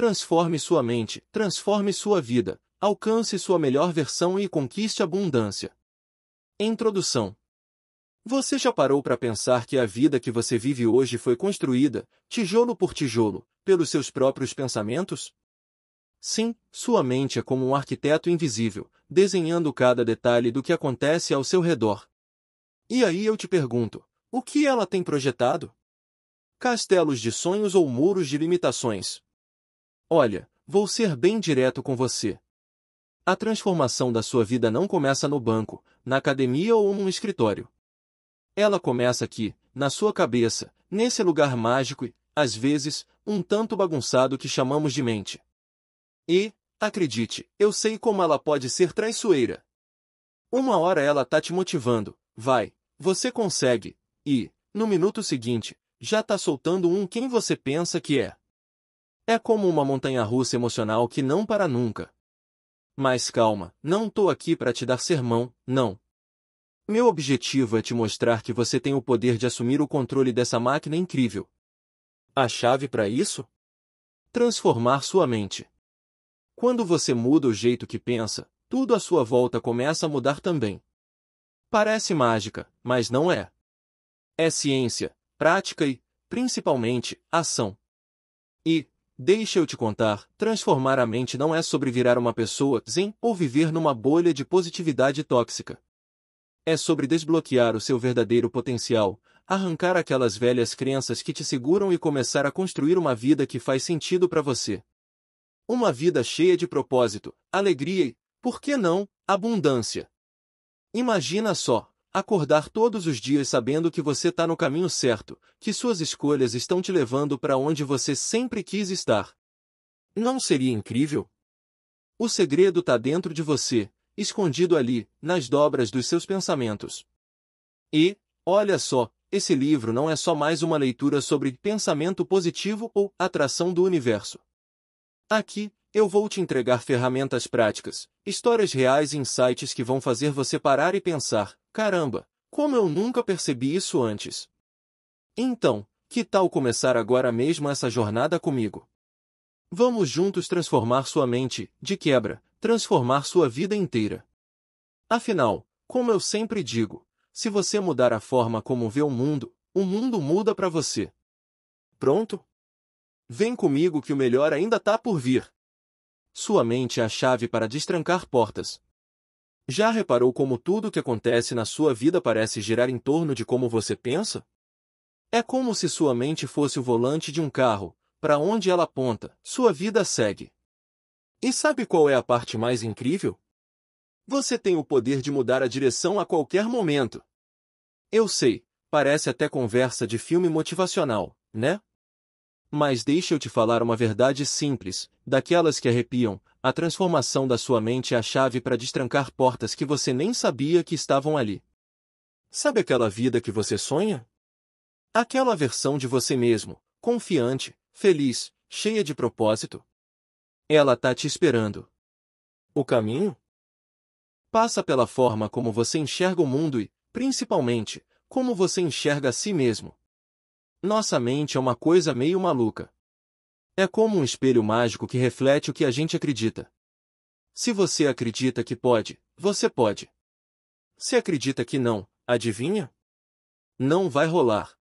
Transforme sua mente, transforme sua vida, alcance sua melhor versão e conquiste abundância. Introdução. Você já parou para pensar que a vida que você vive hoje foi construída, tijolo por tijolo, pelos seus próprios pensamentos? Sim, sua mente é como um arquiteto invisível, desenhando cada detalhe do que acontece ao seu redor. E aí eu te pergunto, o que ela tem projetado? Castelos de sonhos ou muros de limitações? Olha, vou ser bem direto com você. A transformação da sua vida não começa no banco, na academia ou num escritório. Ela começa aqui, na sua cabeça, nesse lugar mágico e, às vezes, um tanto bagunçado que chamamos de mente. E, acredite, eu sei como ela pode ser traiçoeira. Uma hora ela tá te motivando, vai, você consegue, e, no minuto seguinte, já tá soltando quem você pensa que é. É como uma montanha-russa emocional que não para nunca. Mas calma, não tô aqui para te dar sermão, não. Meu objetivo é te mostrar que você tem o poder de assumir o controle dessa máquina incrível. A chave para isso? Transformar sua mente. Quando você muda o jeito que pensa, tudo à sua volta começa a mudar também. Parece mágica, mas não é. É ciência, prática e, principalmente, ação. E, deixa eu te contar, transformar a mente não é sobre virar uma pessoa zen ou viver numa bolha de positividade tóxica. É sobre desbloquear o seu verdadeiro potencial, arrancar aquelas velhas crenças que te seguram e começar a construir uma vida que faz sentido para você. Uma vida cheia de propósito, alegria e, por que não, abundância. Imagina só, acordar todos os dias sabendo que você está no caminho certo, que suas escolhas estão te levando para onde você sempre quis estar. Não seria incrível? O segredo está dentro de você, escondido ali, nas dobras dos seus pensamentos. E, olha só, esse livro não é só mais uma leitura sobre pensamento positivo ou atração do universo. Aqui, eu vou te entregar ferramentas práticas, histórias reais e insights que vão fazer você parar e pensar, caramba, como eu nunca percebi isso antes. Então, que tal começar agora mesmo essa jornada comigo? Vamos juntos transformar sua mente, de quebra, transformar sua vida inteira. Afinal, como eu sempre digo, se você mudar a forma como vê o mundo muda para você. Pronto? Vem comigo que o melhor ainda tá por vir. Sua mente é a chave para destrancar portas. Já reparou como tudo o que acontece na sua vida parece girar em torno de como você pensa? É como se sua mente fosse o volante de um carro, para onde ela aponta, sua vida segue. E sabe qual é a parte mais incrível? Você tem o poder de mudar a direção a qualquer momento. Eu sei, parece até conversa de filme motivacional, né? Mas deixa eu te falar uma verdade simples, daquelas que arrepiam, a transformação da sua mente é a chave para destrancar portas que você nem sabia que estavam ali. Sabe aquela vida que você sonha? Aquela versão de você mesmo, confiante, feliz, cheia de propósito? Ela tá te esperando. O caminho? Passa pela forma como você enxerga o mundo e, principalmente, como você enxerga a si mesmo. Nossa mente é uma coisa meio maluca. É como um espelho mágico que reflete o que a gente acredita. Se você acredita que pode, você pode. Se acredita que não, adivinha? Não vai rolar.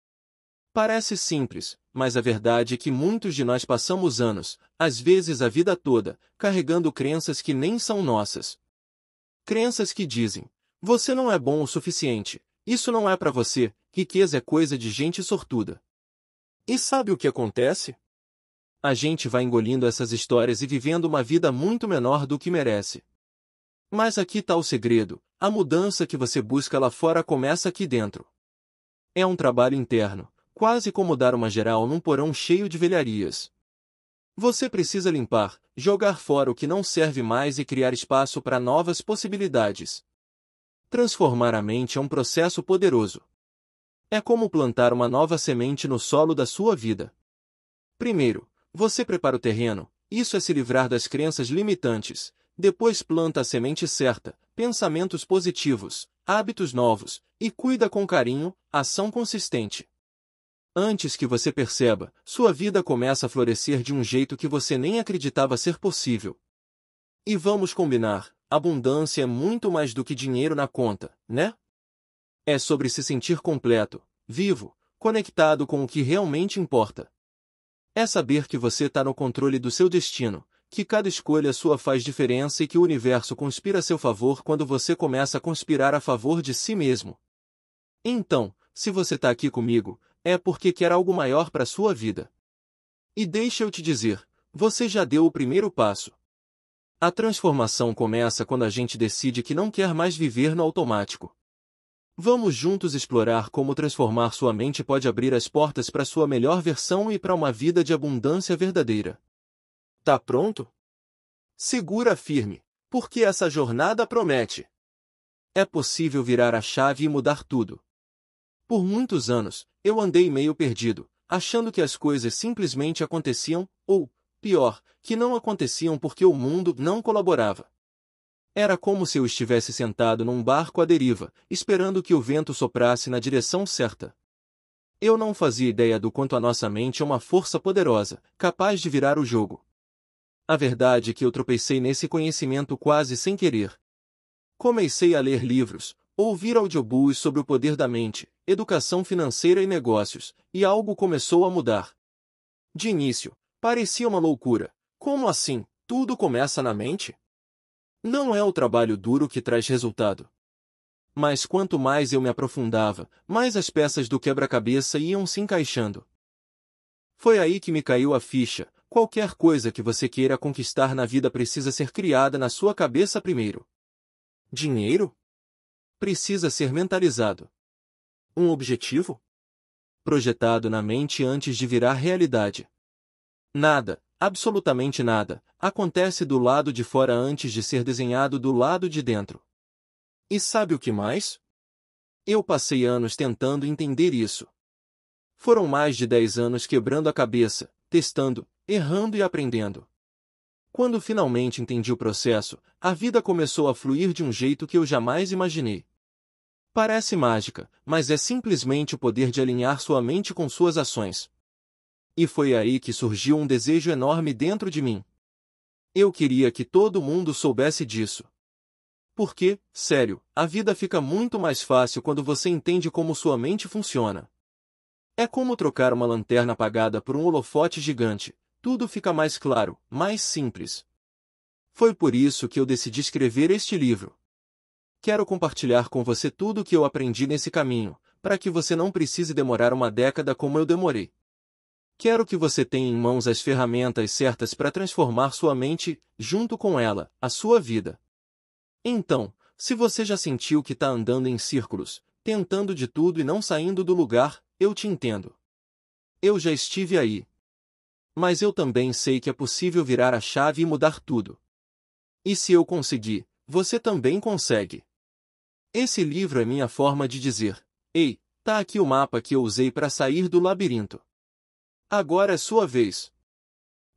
Parece simples, mas a verdade é que muitos de nós passamos anos, às vezes a vida toda, carregando crenças que nem são nossas. Crenças que dizem: você não é bom o suficiente, isso não é para você, riqueza é coisa de gente sortuda. E sabe o que acontece? A gente vai engolindo essas histórias e vivendo uma vida muito menor do que merece. Mas aqui está o segredo: a mudança que você busca lá fora começa aqui dentro. É um trabalho interno, quase como dar uma geral num porão cheio de velharias. Você precisa limpar, jogar fora o que não serve mais e criar espaço para novas possibilidades. Transformar a mente é um processo poderoso. É como plantar uma nova semente no solo da sua vida. Primeiro, você prepara o terreno, isso é se livrar das crenças limitantes. Depois planta a semente certa, pensamentos positivos, hábitos novos, e cuida com carinho, ação consistente. Antes que você perceba, sua vida começa a florescer de um jeito que você nem acreditava ser possível. E vamos combinar, abundância é muito mais do que dinheiro na conta, né? É sobre se sentir completo, vivo, conectado com o que realmente importa. É saber que você está no controle do seu destino, que cada escolha sua faz diferença e que o universo conspira a seu favor quando você começa a conspirar a favor de si mesmo. Então, se você está aqui comigo, é porque quer algo maior para sua vida. E deixa eu te dizer, você já deu o primeiro passo. A transformação começa quando a gente decide que não quer mais viver no automático. Vamos juntos explorar como transformar sua mente pode abrir as portas para sua melhor versão e para uma vida de abundância verdadeira. Tá pronto? Segura firme, porque essa jornada promete. É possível virar a chave e mudar tudo. Por muitos anos, eu andei meio perdido, achando que as coisas simplesmente aconteciam, ou, pior, que não aconteciam porque o mundo não colaborava. Era como se eu estivesse sentado num barco à deriva, esperando que o vento soprasse na direção certa. Eu não fazia ideia do quanto a nossa mente é uma força poderosa, capaz de virar o jogo. A verdade é que eu tropecei nesse conhecimento quase sem querer. Comecei a ler livros, ouvir audiobooks sobre o poder da mente, educação financeira e negócios, e algo começou a mudar. De início, parecia uma loucura. Como assim? Tudo começa na mente? Não é o trabalho duro que traz resultado. Mas quanto mais eu me aprofundava, mais as peças do quebra-cabeça iam se encaixando. Foi aí que me caiu a ficha. Qualquer coisa que você queira conquistar na vida precisa ser criada na sua cabeça primeiro. Dinheiro? Precisa ser mentalizado. Um objetivo? Projetado na mente antes de virar realidade. Nada, absolutamente nada, acontece do lado de fora antes de ser desenhado do lado de dentro. E sabe o que mais? Eu passei anos tentando entender isso. Foram mais de 10 anos quebrando a cabeça, testando, errando e aprendendo. Quando finalmente entendi o processo, a vida começou a fluir de um jeito que eu jamais imaginei. Parece mágica, mas é simplesmente o poder de alinhar sua mente com suas ações. E foi aí que surgiu um desejo enorme dentro de mim. Eu queria que todo mundo soubesse disso. Porque, sério, a vida fica muito mais fácil quando você entende como sua mente funciona. É como trocar uma lanterna apagada por um holofote gigante. Tudo fica mais claro, mais simples. Foi por isso que eu decidi escrever este livro. Quero compartilhar com você tudo o que eu aprendi nesse caminho, para que você não precise demorar uma década como eu demorei. Quero que você tenha em mãos as ferramentas certas para transformar sua mente, junto com ela, a sua vida. Então, se você já sentiu que está andando em círculos, tentando de tudo e não saindo do lugar, eu te entendo. Eu já estive aí. Mas eu também sei que é possível virar a chave e mudar tudo. E se eu conseguir, você também consegue. Esse livro é minha forma de dizer: ei, tá aqui o mapa que eu usei para sair do labirinto. Agora é sua vez.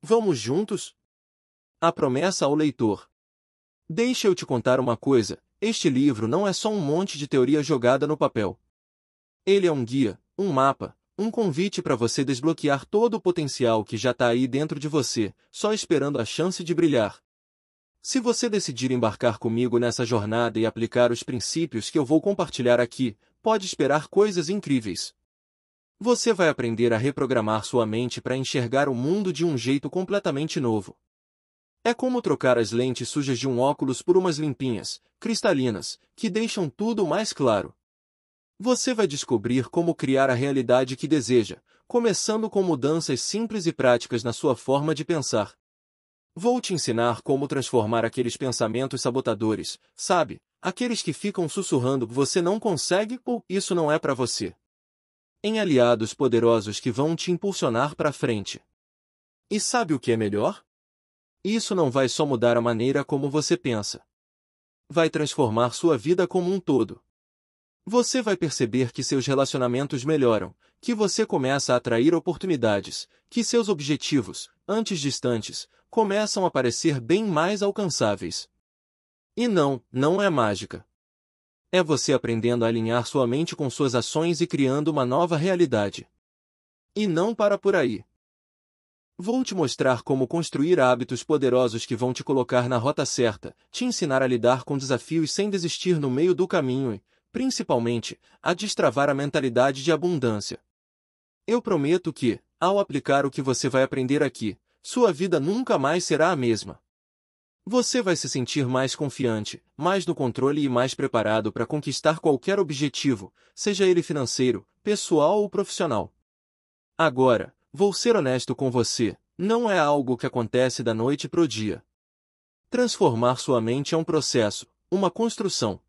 Vamos juntos? A promessa ao leitor. Deixa eu te contar uma coisa, este livro não é só um monte de teoria jogada no papel. Ele é um guia, um mapa, um convite para você desbloquear todo o potencial que já está aí dentro de você, só esperando a chance de brilhar. Se você decidir embarcar comigo nessa jornada e aplicar os princípios que eu vou compartilhar aqui, pode esperar coisas incríveis. Você vai aprender a reprogramar sua mente para enxergar o mundo de um jeito completamente novo. É como trocar as lentes sujas de um óculos por umas limpinhas, cristalinas, que deixam tudo mais claro. Você vai descobrir como criar a realidade que deseja, começando com mudanças simples e práticas na sua forma de pensar. Vou te ensinar como transformar aqueles pensamentos sabotadores, sabe? Aqueles que ficam sussurrando você não consegue ou isso não é para você, em aliados poderosos que vão te impulsionar para frente. E sabe o que é melhor? Isso não vai só mudar a maneira como você pensa. Vai transformar sua vida como um todo. Você vai perceber que seus relacionamentos melhoram, que você começa a atrair oportunidades, que seus objetivos, antes distantes, começam a parecer bem mais alcançáveis. E não é mágica. É você aprendendo a alinhar sua mente com suas ações e criando uma nova realidade. E não para por aí. Vou te mostrar como construir hábitos poderosos que vão te colocar na rota certa, te ensinar a lidar com desafios sem desistir no meio do caminho e, principalmente, a destravar a mentalidade de abundância. Eu prometo que, ao aplicar o que você vai aprender aqui, sua vida nunca mais será a mesma. Você vai se sentir mais confiante, mais no controle e mais preparado para conquistar qualquer objetivo, seja ele financeiro, pessoal ou profissional. Agora, vou ser honesto com você, não é algo que acontece da noite pro dia. Transformar sua mente é um processo, uma construção.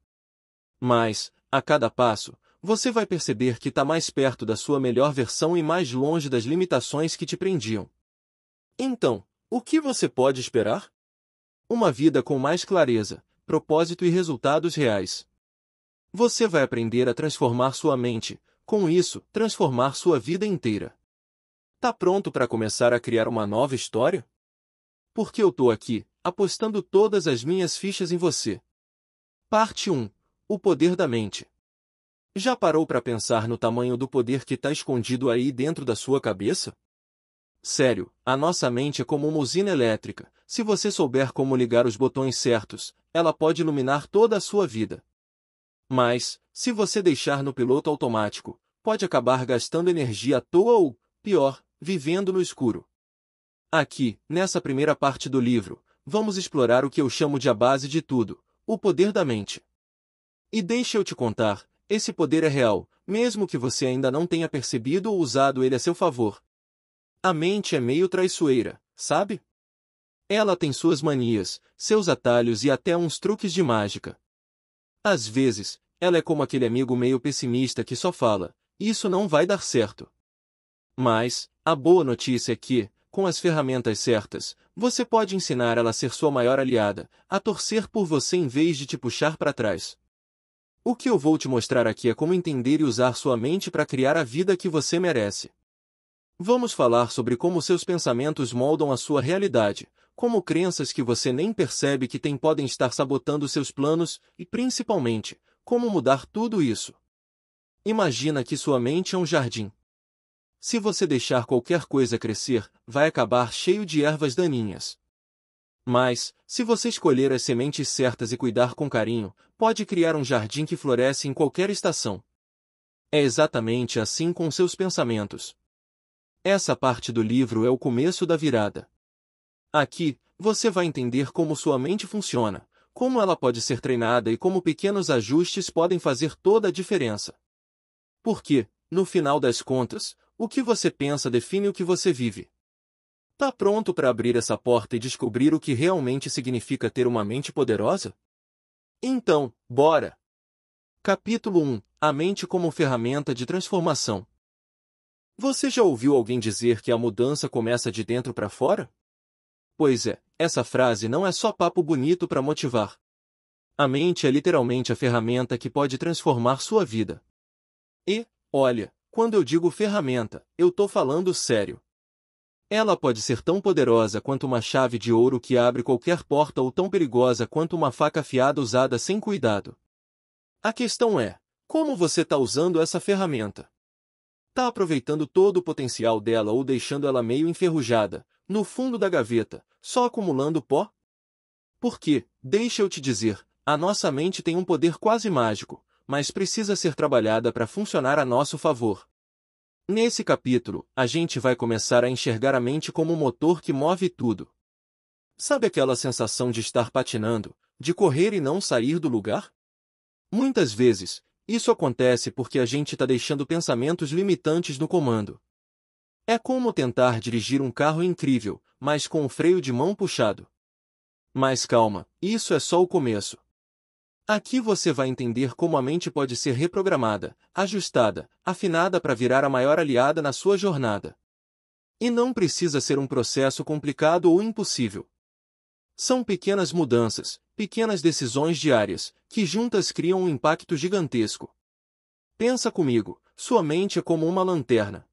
Mas, a cada passo, você vai perceber que está mais perto da sua melhor versão e mais longe das limitações que te prendiam. Então, o que você pode esperar? Uma vida com mais clareza, propósito e resultados reais. Você vai aprender a transformar sua mente, com isso, transformar sua vida inteira. Tá pronto para começar a criar uma nova história? Porque eu tô aqui, apostando todas as minhas fichas em você. Parte 1. O poder da mente. Já parou para pensar no tamanho do poder que está escondido aí dentro da sua cabeça? Sério, a nossa mente é como uma usina elétrica. Se você souber como ligar os botões certos, ela pode iluminar toda a sua vida. Mas, se você deixar no piloto automático, pode acabar gastando energia à toa ou, pior, vivendo no escuro. Aqui, nessa primeira parte do livro, vamos explorar o que eu chamo de a base de tudo, o poder da mente. E deixa eu te contar, esse poder é real, mesmo que você ainda não tenha percebido ou usado ele a seu favor. A mente é meio traiçoeira, sabe? Ela tem suas manias, seus atalhos e até uns truques de mágica. Às vezes, ela é como aquele amigo meio pessimista que só fala, isso não vai dar certo. Mas, a boa notícia é que, com as ferramentas certas, você pode ensinar ela a ser sua maior aliada, a torcer por você em vez de te puxar para trás. O que eu vou te mostrar aqui é como entender e usar sua mente para criar a vida que você merece. Vamos falar sobre como seus pensamentos moldam a sua realidade, como crenças que você nem percebe que tem podem estar sabotando seus planos e, principalmente, como mudar tudo isso. Imagina que sua mente é um jardim. Se você deixar qualquer coisa crescer, vai acabar cheio de ervas daninhas. Mas, se você escolher as sementes certas e cuidar com carinho, pode criar um jardim que floresce em qualquer estação. É exatamente assim com seus pensamentos. Essa parte do livro é o começo da virada. Aqui, você vai entender como sua mente funciona, como ela pode ser treinada e como pequenos ajustes podem fazer toda a diferença. Porque, no final das contas, o que você pensa define o que você vive. Tá pronto para abrir essa porta e descobrir o que realmente significa ter uma mente poderosa? Então, bora! Capítulo 1. A mente como ferramenta de transformação. Você já ouviu alguém dizer que a mudança começa de dentro para fora? Pois é, essa frase não é só papo bonito para motivar. A mente é literalmente a ferramenta que pode transformar sua vida. E, olha, quando eu digo ferramenta, eu tô falando sério. Ela pode ser tão poderosa quanto uma chave de ouro que abre qualquer porta ou tão perigosa quanto uma faca afiada usada sem cuidado. A questão é, como você está usando essa ferramenta? Tá aproveitando todo o potencial dela ou deixando ela meio enferrujada, no fundo da gaveta, só acumulando pó? Porque, deixa eu te dizer, a nossa mente tem um poder quase mágico, mas precisa ser trabalhada para funcionar a nosso favor. Nesse capítulo, a gente vai começar a enxergar a mente como um motor que move tudo. Sabe aquela sensação de estar patinando, de correr e não sair do lugar? Muitas vezes, isso acontece porque a gente está deixando pensamentos limitantes no comando. É como tentar dirigir um carro incrível, mas com o freio de mão puxado. Mas calma, isso é só o começo. Aqui você vai entender como a mente pode ser reprogramada, ajustada, afinada para virar a maior aliada na sua jornada. E não precisa ser um processo complicado ou impossível. São pequenas mudanças, pequenas decisões diárias, que juntas criam um impacto gigantesco. Pensa comigo, sua mente é como uma lanterna.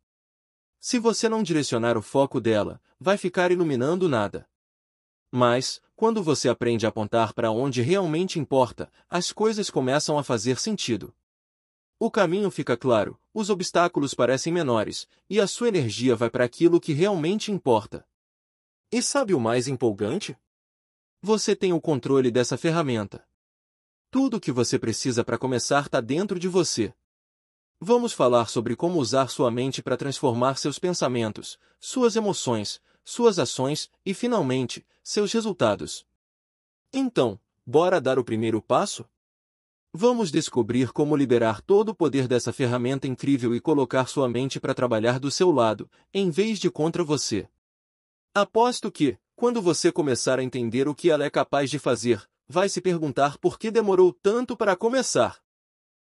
Se você não direcionar o foco dela, vai ficar iluminando nada. Mas, quando você aprende a apontar para onde realmente importa, as coisas começam a fazer sentido. O caminho fica claro, os obstáculos parecem menores, e a sua energia vai para aquilo que realmente importa. E sabe o mais empolgante? Você tem o controle dessa ferramenta. Tudo o que você precisa para começar está dentro de você. Vamos falar sobre como usar sua mente para transformar seus pensamentos, suas emoções, suas ações e, finalmente, seus resultados. Então, bora dar o primeiro passo? Vamos descobrir como liberar todo o poder dessa ferramenta incrível e colocar sua mente para trabalhar do seu lado, em vez de contra você. Aposto que, quando você começar a entender o que ela é capaz de fazer, vai se perguntar por que demorou tanto para começar.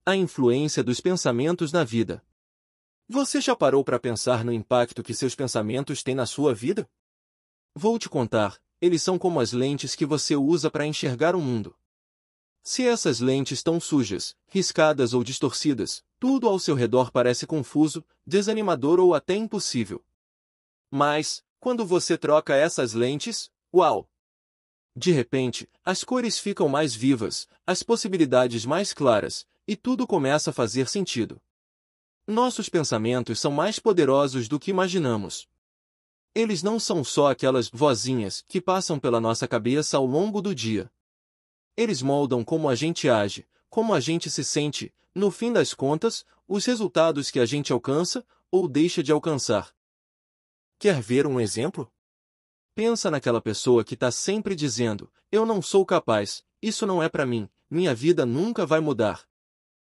A influência dos pensamentos na vida. Você já parou para pensar no impacto que seus pensamentos têm na sua vida? Vou te contar, eles são como as lentes que você usa para enxergar o mundo. Se essas lentes estão sujas, riscadas ou distorcidas, tudo ao seu redor parece confuso, desanimador ou até impossível. Mas, quando você troca essas lentes, uau! De repente, as cores ficam mais vivas, as possibilidades mais claras, e tudo começa a fazer sentido. Nossos pensamentos são mais poderosos do que imaginamos. Eles não são só aquelas vozinhas que passam pela nossa cabeça ao longo do dia. Eles moldam como a gente age, como a gente se sente, no fim das contas, os resultados que a gente alcança ou deixa de alcançar. Quer ver um exemplo? Pensa naquela pessoa que está sempre dizendo, eu não sou capaz, isso não é para mim, minha vida nunca vai mudar.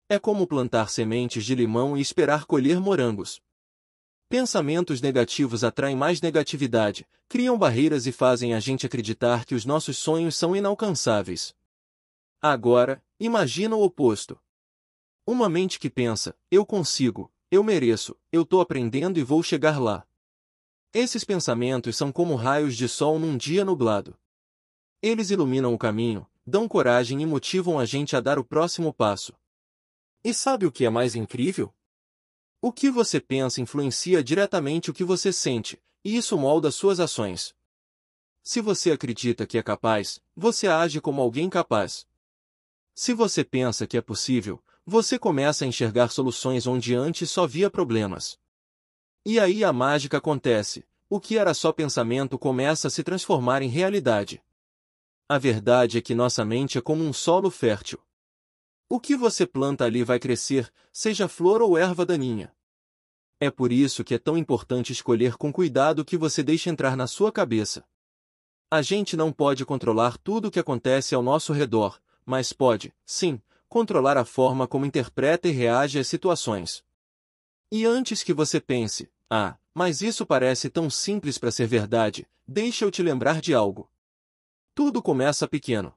É como plantar sementes de limão e esperar colher morangos. Pensamentos negativos atraem mais negatividade, criam barreiras e fazem a gente acreditar que os nossos sonhos são inalcançáveis. Agora, imagina o oposto. Uma mente que pensa, eu consigo, eu mereço, eu tô aprendendo e vou chegar lá. Esses pensamentos são como raios de sol num dia nublado. Eles iluminam o caminho, dão coragem e motivam a gente a dar o próximo passo. E sabe o que é mais incrível? O que você pensa influencia diretamente o que você sente, e isso molda suas ações. Se você acredita que é capaz, você age como alguém capaz. Se você pensa que é possível, você começa a enxergar soluções onde antes só via problemas. E aí a mágica acontece, o que era só pensamento começa a se transformar em realidade. A verdade é que nossa mente é como um solo fértil. O que você planta ali vai crescer, seja flor ou erva daninha. É por isso que é tão importante escolher com cuidado o que você deixa entrar na sua cabeça. A gente não pode controlar tudo o que acontece ao nosso redor, mas pode, sim, controlar a forma como interpreta e reage às situações. E antes que você pense, mas isso parece tão simples para ser verdade, deixa eu te lembrar de algo. Tudo começa pequeno.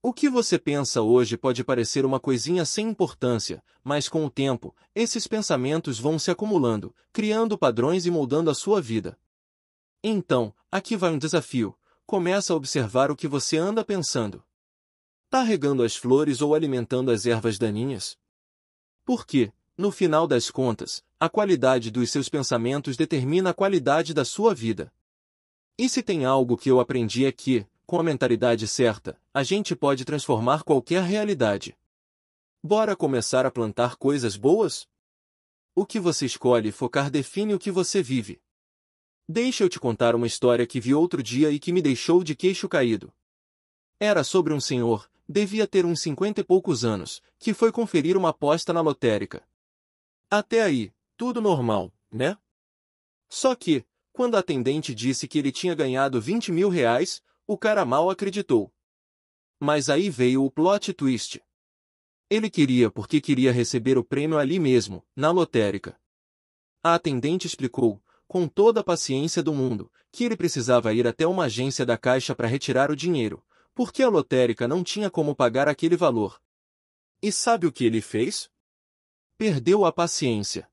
O que você pensa hoje pode parecer uma coisinha sem importância, mas com o tempo, esses pensamentos vão se acumulando, criando padrões e moldando a sua vida. Então, aqui vai um desafio. Começa a observar o que você anda pensando. Tá regando as flores ou alimentando as ervas daninhas? Porque, no final das contas, a qualidade dos seus pensamentos determina a qualidade da sua vida. E se tem algo que eu aprendi é que, com a mentalidade certa, a gente pode transformar qualquer realidade. Bora começar a plantar coisas boas? O que você escolhe focar define o que você vive. Deixa eu te contar uma história que vi outro dia e que me deixou de queixo caído. Era sobre um senhor, devia ter uns 50 e poucos anos, que foi conferir uma aposta na lotérica. Até aí, tudo normal, né? Só que, quando a atendente disse que ele tinha ganhado 20 mil reais, o cara mal acreditou. Mas aí veio o plot twist. Ele queria porque queria receber o prêmio ali mesmo, na lotérica. A atendente explicou, com toda a paciência do mundo, que ele precisava ir até uma agência da Caixa para retirar o dinheiro, porque a lotérica não tinha como pagar aquele valor. E sabe o que ele fez? Perdeu a paciência.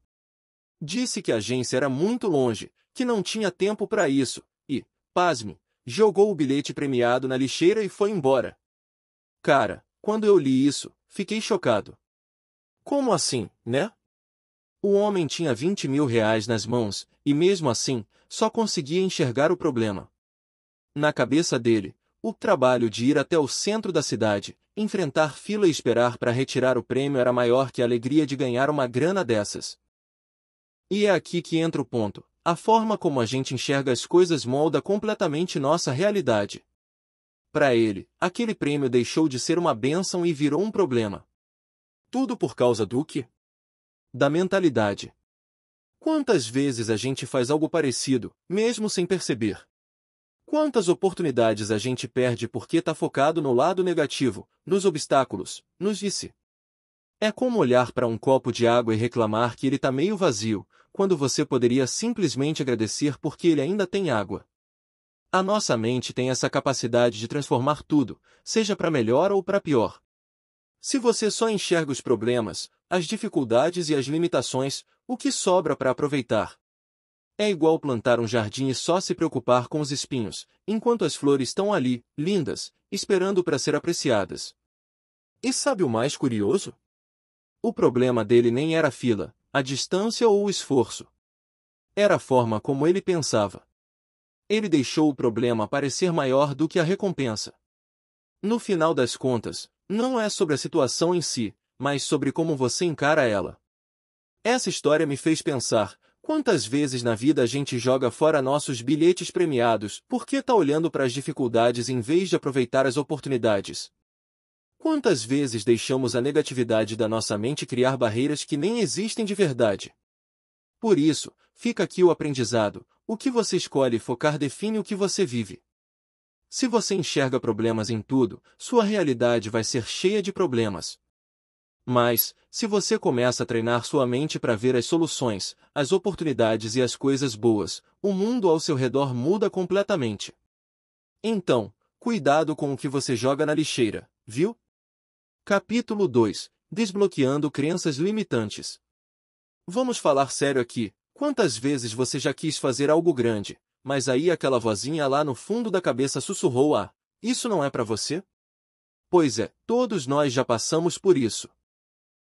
Disse que a agência era muito longe, que não tinha tempo para isso, e, pasme, jogou o bilhete premiado na lixeira e foi embora. Cara, quando eu li isso, fiquei chocado. Como assim, né? O homem tinha 20 mil reais nas mãos, e mesmo assim, só conseguia enxergar o problema. Na cabeça dele, o trabalho de ir até o centro da cidade, enfrentar fila e esperar para retirar o prêmio era maior que a alegria de ganhar uma grana dessas. E é aqui que entra o ponto. A forma como a gente enxerga as coisas molda completamente nossa realidade. Para ele, aquele prêmio deixou de ser uma bênção e virou um problema. Tudo por causa do quê? Da mentalidade. Quantas vezes a gente faz algo parecido, mesmo sem perceber? Quantas oportunidades a gente perde porque está focado no lado negativo, nos obstáculos, nos vice? É como olhar para um copo de água e reclamar que ele está meio vazio, quando você poderia simplesmente agradecer porque ele ainda tem água. A nossa mente tem essa capacidade de transformar tudo, seja para melhor ou para pior. Se você só enxerga os problemas, as dificuldades e as limitações, o que sobra para aproveitar? É igual plantar um jardim e só se preocupar com os espinhos, enquanto as flores estão ali, lindas, esperando para ser apreciadas. E sabe o mais curioso? O problema dele nem era a fila, a distância ou o esforço. Era a forma como ele pensava. Ele deixou o problema parecer maior do que a recompensa. No final das contas, não é sobre a situação em si, mas sobre como você encara ela. Essa história me fez pensar, quantas vezes na vida a gente joga fora nossos bilhetes premiados porque está olhando para as dificuldades em vez de aproveitar as oportunidades? Quantas vezes deixamos a negatividade da nossa mente criar barreiras que nem existem de verdade? Por isso, fica aqui o aprendizado: o que você escolhe focar define o que você vive. Se você enxerga problemas em tudo, sua realidade vai ser cheia de problemas. Mas, se você começa a treinar sua mente para ver as soluções, as oportunidades e as coisas boas, o mundo ao seu redor muda completamente. Então, cuidado com o que você joga na lixeira, viu? Capítulo 2. Desbloqueando crenças limitantes. Vamos falar sério aqui. Quantas vezes você já quis fazer algo grande, mas aí aquela vozinha lá no fundo da cabeça sussurrou: isso não é para você? Pois é, todos nós já passamos por isso.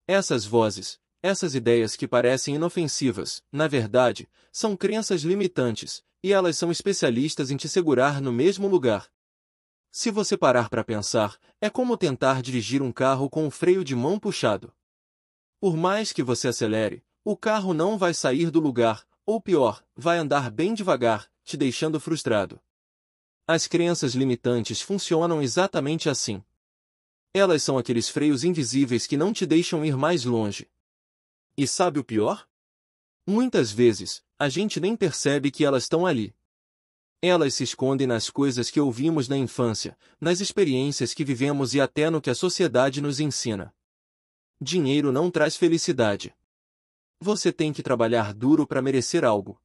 Essas vozes, essas ideias que parecem inofensivas, na verdade, são crenças limitantes, e elas são especialistas em te segurar no mesmo lugar. Se você parar para pensar, é como tentar dirigir um carro com o freio de mão puxado. Por mais que você acelere, o carro não vai sair do lugar, ou pior, vai andar bem devagar, te deixando frustrado. As crenças limitantes funcionam exatamente assim. Elas são aqueles freios invisíveis que não te deixam ir mais longe. E sabe o pior? Muitas vezes, a gente nem percebe que elas estão ali. Elas se escondem nas coisas que ouvimos na infância, nas experiências que vivemos e até no que a sociedade nos ensina. Dinheiro não traz felicidade. Você tem que trabalhar duro para merecer algo.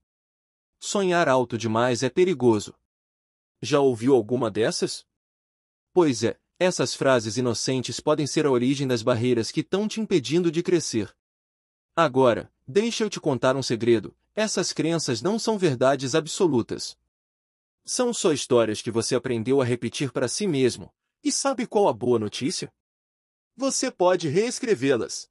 Sonhar alto demais é perigoso. Já ouviu alguma dessas? Pois é, essas frases inocentes podem ser a origem das barreiras que estão te impedindo de crescer. Agora, deixa eu te contar um segredo: essas crenças não são verdades absolutas. São só histórias que você aprendeu a repetir para si mesmo. E sabe qual a boa notícia? Você pode reescrevê-las.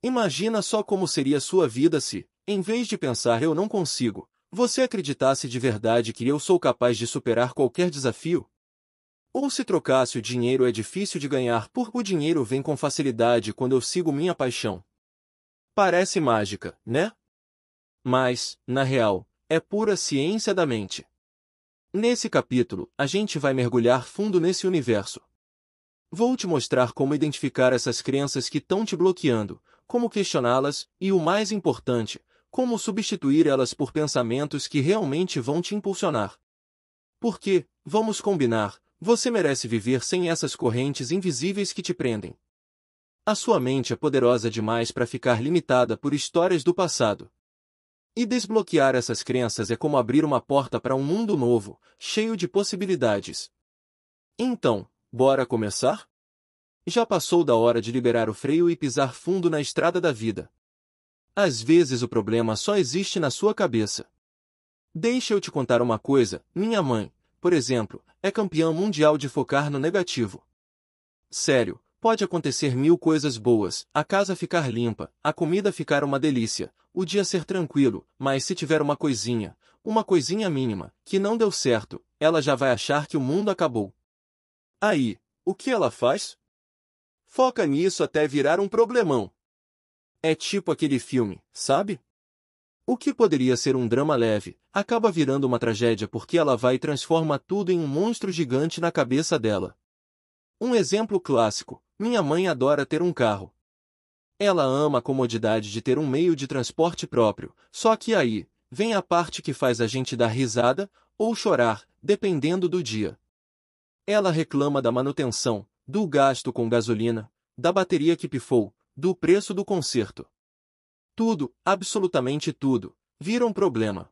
Imagina só como seria sua vida se, em vez de pensar "eu não consigo", você acreditasse de verdade que "eu sou capaz de superar qualquer desafio". Ou se trocasse o "dinheiro é difícil de ganhar" por "o dinheiro vem com facilidade quando eu sigo minha paixão". Parece mágica, né? Mas, na real, é pura ciência da mente. Nesse capítulo, a gente vai mergulhar fundo nesse universo. Vou te mostrar como identificar essas crenças que estão te bloqueando, como questioná-las e, o mais importante, como substituir elas por pensamentos que realmente vão te impulsionar. Porque, vamos combinar, você merece viver sem essas correntes invisíveis que te prendem. A sua mente é poderosa demais para ficar limitada por histórias do passado. E desbloquear essas crenças é como abrir uma porta para um mundo novo, cheio de possibilidades. Então, bora começar? Já passou da hora de liberar o freio e pisar fundo na estrada da vida. Às vezes o problema só existe na sua cabeça. Deixa eu te contar uma coisa: minha mãe, por exemplo, é campeã mundial de focar no negativo. Sério, pode acontecer 1000 coisas boas, a casa ficar limpa, a comida ficar uma delícia, o dia ser tranquilo, mas se tiver uma coisinha mínima, que não deu certo, ela já vai achar que o mundo acabou. Aí, o que ela faz? Foca nisso até virar um problemão. É tipo aquele filme, sabe? O que poderia ser um drama leve, acaba virando uma tragédia porque ela vai e transforma tudo em um monstro gigante na cabeça dela. Um exemplo clássico: minha mãe adora ter um carro. Ela ama a comodidade de ter um meio de transporte próprio, só que aí vem a parte que faz a gente dar risada ou chorar, dependendo do dia. Ela reclama da manutenção, do gasto com gasolina, da bateria que pifou, do preço do conserto. Tudo, absolutamente tudo, vira um problema.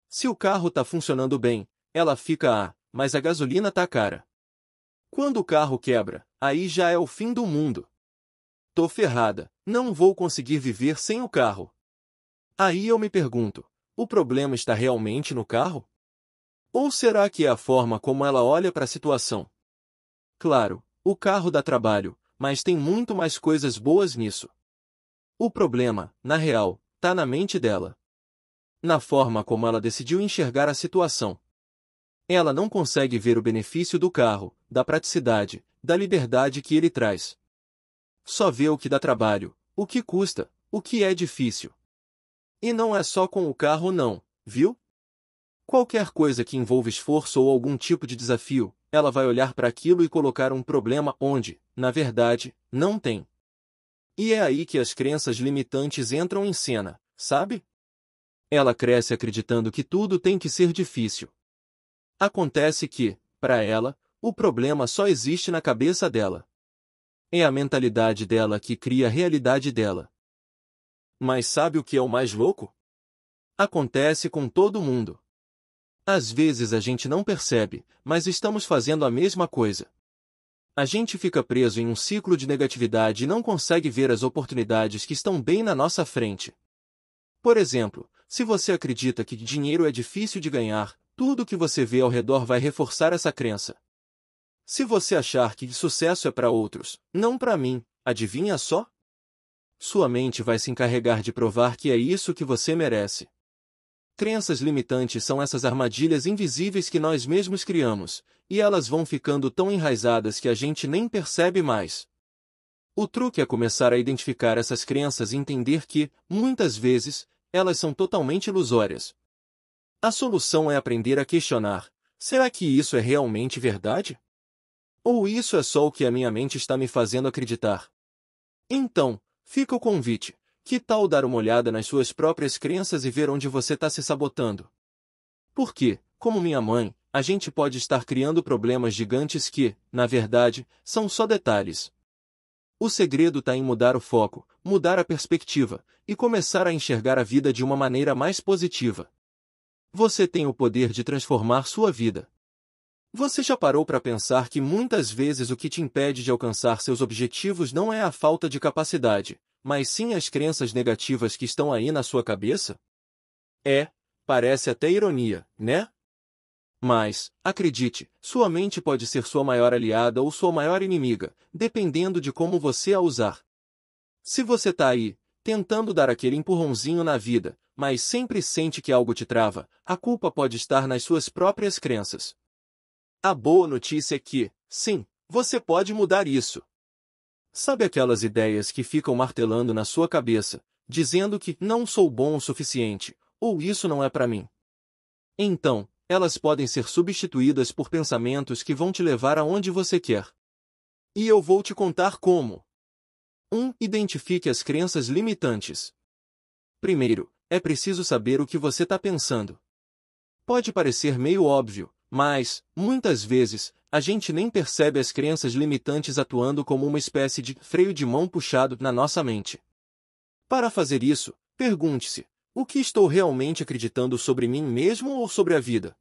Se o carro tá funcionando bem, ela fica, mas a gasolina tá cara. Quando o carro quebra, aí já é o fim do mundo. Tô ferrada, não vou conseguir viver sem o carro. Aí eu me pergunto, o problema está realmente no carro? Ou será que é a forma como ela olha para a situação? Claro, o carro dá trabalho, mas tem muito mais coisas boas nisso. O problema, na real, tá na mente dela. Na forma como ela decidiu enxergar a situação. Ela não consegue ver o benefício do carro, da praticidade, da liberdade que ele traz. Só vê o que dá trabalho, o que custa, o que é difícil. E não é só com o carro não, viu? Qualquer coisa que envolva esforço ou algum tipo de desafio, ela vai olhar para aquilo e colocar um problema onde, na verdade, não tem. E é aí que as crenças limitantes entram em cena, sabe? Ela cresce acreditando que tudo tem que ser difícil. Acontece que, para ela, o problema só existe na cabeça dela. É a mentalidade dela que cria a realidade dela. Mas sabe o que é o mais louco? Acontece com todo mundo. Às vezes a gente não percebe, mas estamos fazendo a mesma coisa. A gente fica preso em um ciclo de negatividade e não consegue ver as oportunidades que estão bem na nossa frente. Por exemplo, se você acredita que dinheiro é difícil de ganhar, tudo que você vê ao redor vai reforçar essa crença. Se você achar que sucesso é para outros, não para mim, adivinha só? Sua mente vai se encarregar de provar que é isso que você merece. Crenças limitantes são essas armadilhas invisíveis que nós mesmos criamos, e elas vão ficando tão enraizadas que a gente nem percebe mais. O truque é começar a identificar essas crenças e entender que, muitas vezes, elas são totalmente ilusórias. A solução é aprender a questionar: será que isso é realmente verdade? Ou isso é só o que a minha mente está me fazendo acreditar? Então, fica o convite. Que tal dar uma olhada nas suas próprias crenças e ver onde você está se sabotando? Porque, como minha mãe, a gente pode estar criando problemas gigantes que, na verdade, são só detalhes. O segredo está em mudar o foco, mudar a perspectiva, e começar a enxergar a vida de uma maneira mais positiva. Você tem o poder de transformar sua vida. Você já parou para pensar que muitas vezes o que te impede de alcançar seus objetivos não é a falta de capacidade, mas sim as crenças negativas que estão aí na sua cabeça? Parece até ironia, né? Mas, acredite, sua mente pode ser sua maior aliada ou sua maior inimiga, dependendo de como você a usar. Se você está aí, tentando dar aquele empurrãozinho na vida, mas sempre sente que algo te trava, a culpa pode estar nas suas próprias crenças. A boa notícia é que, sim, você pode mudar isso. Sabe aquelas ideias que ficam martelando na sua cabeça, dizendo que não sou bom o suficiente, ou isso não é para mim? Então, elas podem ser substituídas por pensamentos que vão te levar aonde você quer. E eu vou te contar como. 1. Identifique as crenças limitantes. Primeiro, é preciso saber o que você está pensando. Pode parecer meio óbvio, mas, muitas vezes, a gente nem percebe as crenças limitantes atuando como uma espécie de freio de mão puxado na nossa mente. Para fazer isso, pergunte-se: o que estou realmente acreditando sobre mim mesmo ou sobre a vida?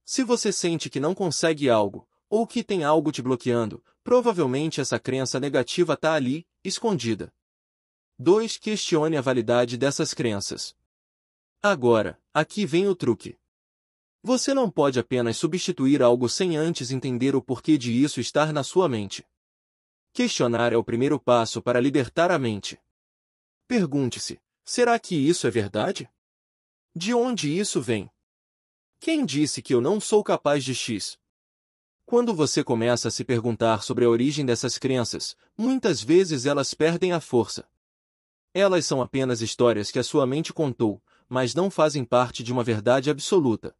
Se você sente que não consegue algo, ou que tem algo te bloqueando, provavelmente essa crença negativa está ali, escondida. 2. Questione a validade dessas crenças. Agora, aqui vem o truque. Você não pode apenas substituir algo sem antes entender o porquê de isso estar na sua mente. Questionar é o primeiro passo para libertar a mente. Pergunte-se: será que isso é verdade? De onde isso vem? Quem disse que eu não sou capaz de X? Quando você começa a se perguntar sobre a origem dessas crenças, muitas vezes elas perdem a força. Elas são apenas histórias que a sua mente contou, mas não fazem parte de uma verdade absoluta.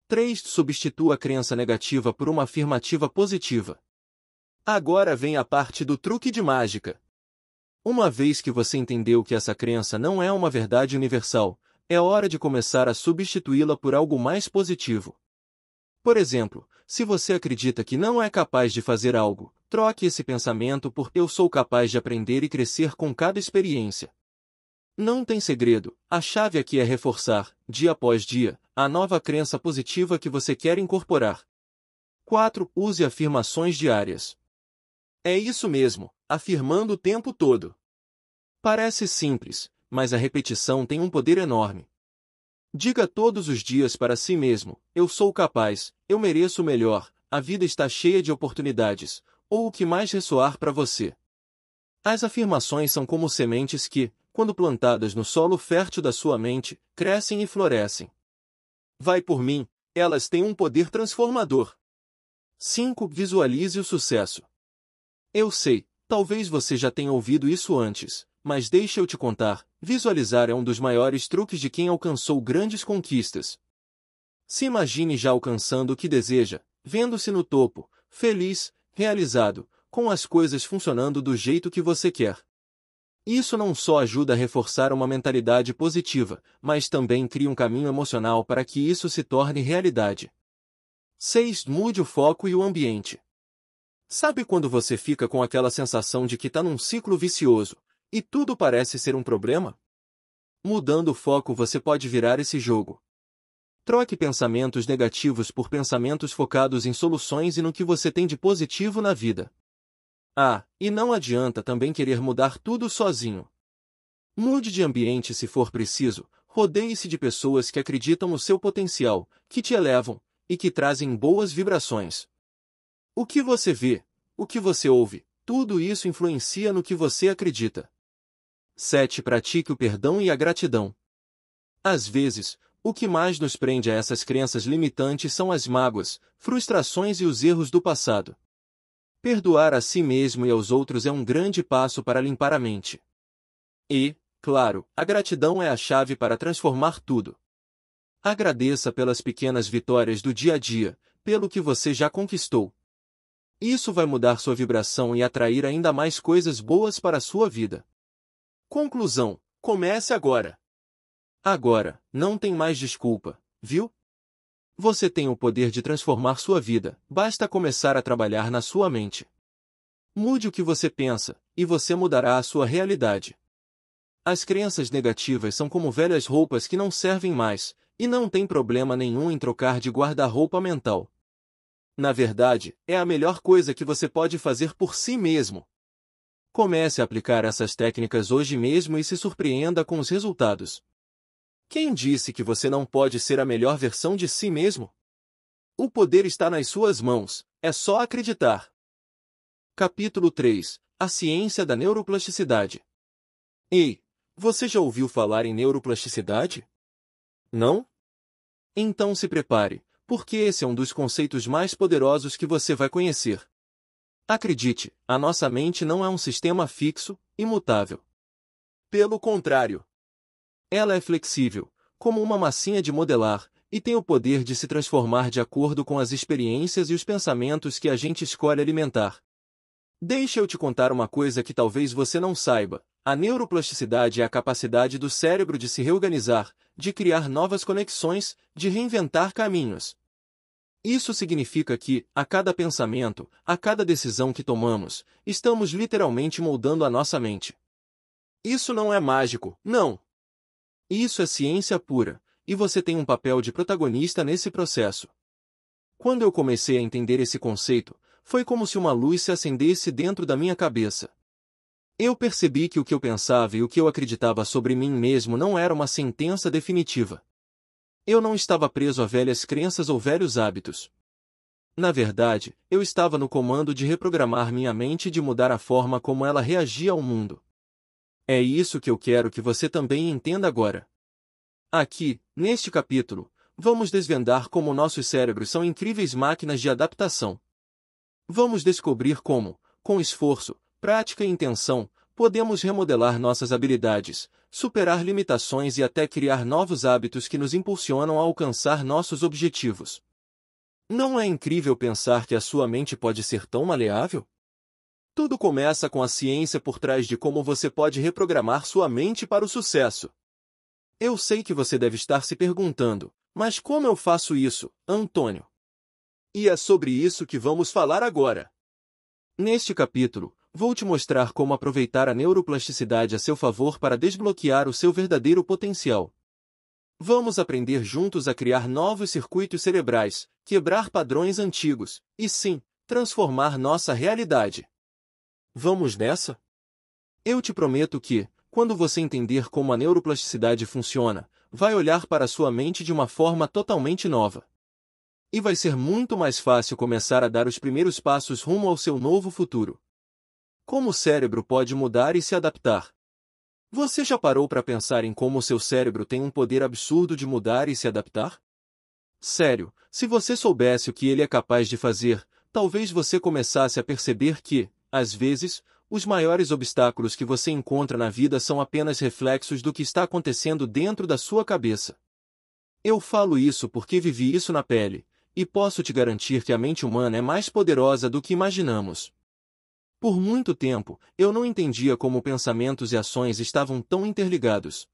3. Substitua a crença negativa por uma afirmativa positiva. Agora vem a parte do truque de mágica. Uma vez que você entendeu que essa crença não é uma verdade universal, é hora de começar a substituí-la por algo mais positivo. Por exemplo, se você acredita que não é capaz de fazer algo, troque esse pensamento por "eu sou capaz de aprender e crescer com cada experiência". Não tem segredo, a chave aqui é reforçar, dia após dia, a nova crença positiva que você quer incorporar. 4. Use afirmações diárias. É isso mesmo, afirmando o tempo todo. Parece simples, mas a repetição tem um poder enorme. Diga todos os dias para si mesmo: eu sou capaz, eu mereço o melhor, a vida está cheia de oportunidades, ou o que mais ressoar para você. As afirmações são como sementes que, quando plantadas no solo fértil da sua mente, crescem e florescem. Vai por mim, elas têm um poder transformador. 5. Visualize o sucesso. Eu sei, talvez você já tenha ouvido isso antes, mas deixa eu te contar, visualizar é um dos maiores truques de quem alcançou grandes conquistas. Se imagine já alcançando o que deseja, vendo-se no topo, feliz, realizado, com as coisas funcionando do jeito que você quer. Isso não só ajuda a reforçar uma mentalidade positiva, mas também cria um caminho emocional para que isso se torne realidade. 6. Mude o foco e o ambiente. Sabe quando você fica com aquela sensação de que está num ciclo vicioso, e tudo parece ser um problema? Mudando o foco você pode virar esse jogo. Troque pensamentos negativos por pensamentos focados em soluções e no que você tem de positivo na vida. E não adianta também querer mudar tudo sozinho. Mude de ambiente se for preciso, rodeie-se de pessoas que acreditam no seu potencial, que te elevam, e que trazem boas vibrações. O que você vê, o que você ouve, tudo isso influencia no que você acredita. 7. Pratique o perdão e a gratidão. Às vezes, o que mais nos prende a essas crenças limitantes são as mágoas, frustrações e os erros do passado. Perdoar a si mesmo e aos outros é um grande passo para limpar a mente. E, claro, a gratidão é a chave para transformar tudo. Agradeça pelas pequenas vitórias do dia a dia, pelo que você já conquistou. Isso vai mudar sua vibração e atrair ainda mais coisas boas para a sua vida. Conclusão: comece agora. Agora, não tem mais desculpa, viu? Você tem o poder de transformar sua vida, basta começar a trabalhar na sua mente. Mude o que você pensa, e você mudará a sua realidade. As crenças negativas são como velhas roupas que não servem mais, e não tem problema nenhum em trocar de guarda-roupa mental. Na verdade, é a melhor coisa que você pode fazer por si mesmo. Comece a aplicar essas técnicas hoje mesmo e se surpreenda com os resultados. Quem disse que você não pode ser a melhor versão de si mesmo? O poder está nas suas mãos, é só acreditar. Capítulo 3. A ciência da neuroplasticidade. Ei, você já ouviu falar em neuroplasticidade? Não? Então se prepare, porque esse é um dos conceitos mais poderosos que você vai conhecer. Acredite, a nossa mente não é um sistema fixo, imutável. Pelo contrário, ela é flexível, como uma massinha de modelar, e tem o poder de se transformar de acordo com as experiências e os pensamentos que a gente escolhe alimentar. Deixa eu te contar uma coisa que talvez você não saiba. A neuroplasticidade é a capacidade do cérebro de se reorganizar, de criar novas conexões, de reinventar caminhos. Isso significa que, a cada pensamento, a cada decisão que tomamos, estamos literalmente moldando a nossa mente. Isso não é mágico, não. Isso é ciência pura, e você tem um papel de protagonista nesse processo. Quando eu comecei a entender esse conceito, foi como se uma luz se acendesse dentro da minha cabeça. Eu percebi que o que eu pensava e o que eu acreditava sobre mim mesmo não era uma sentença definitiva. Eu não estava preso a velhas crenças ou velhos hábitos. Na verdade, eu estava no comando de reprogramar minha mente e de mudar a forma como ela reagia ao mundo. É isso que eu quero que você também entenda agora. Aqui, neste capítulo, vamos desvendar como nossos cérebros são incríveis máquinas de adaptação. Vamos descobrir como, com esforço, prática e intenção, podemos remodelar nossas habilidades, superar limitações e até criar novos hábitos que nos impulsionam a alcançar nossos objetivos. Não é incrível pensar que a sua mente pode ser tão maleável? Tudo começa com a ciência por trás de como você pode reprogramar sua mente para o sucesso. Eu sei que você deve estar se perguntando, mas como eu faço isso, Antônio? E é sobre isso que vamos falar agora. Neste capítulo, vou te mostrar como aproveitar a neuroplasticidade a seu favor para desbloquear o seu verdadeiro potencial. Vamos aprender juntos a criar novos circuitos cerebrais, quebrar padrões antigos, e sim, transformar nossa realidade. Vamos nessa? Eu te prometo que, quando você entender como a neuroplasticidade funciona, vai olhar para a sua mente de uma forma totalmente nova. E vai ser muito mais fácil começar a dar os primeiros passos rumo ao seu novo futuro. Como o cérebro pode mudar e se adaptar? Você já parou para pensar em como o seu cérebro tem um poder absurdo de mudar e se adaptar? Sério, se você soubesse o que ele é capaz de fazer, talvez você começasse a perceber que, às vezes, os maiores obstáculos que você encontra na vida são apenas reflexos do que está acontecendo dentro da sua cabeça. Eu falo isso porque vivi isso na pele, e posso te garantir que a mente humana é mais poderosa do que imaginamos. Por muito tempo, eu não entendia como pensamentos e ações estavam tão interligados.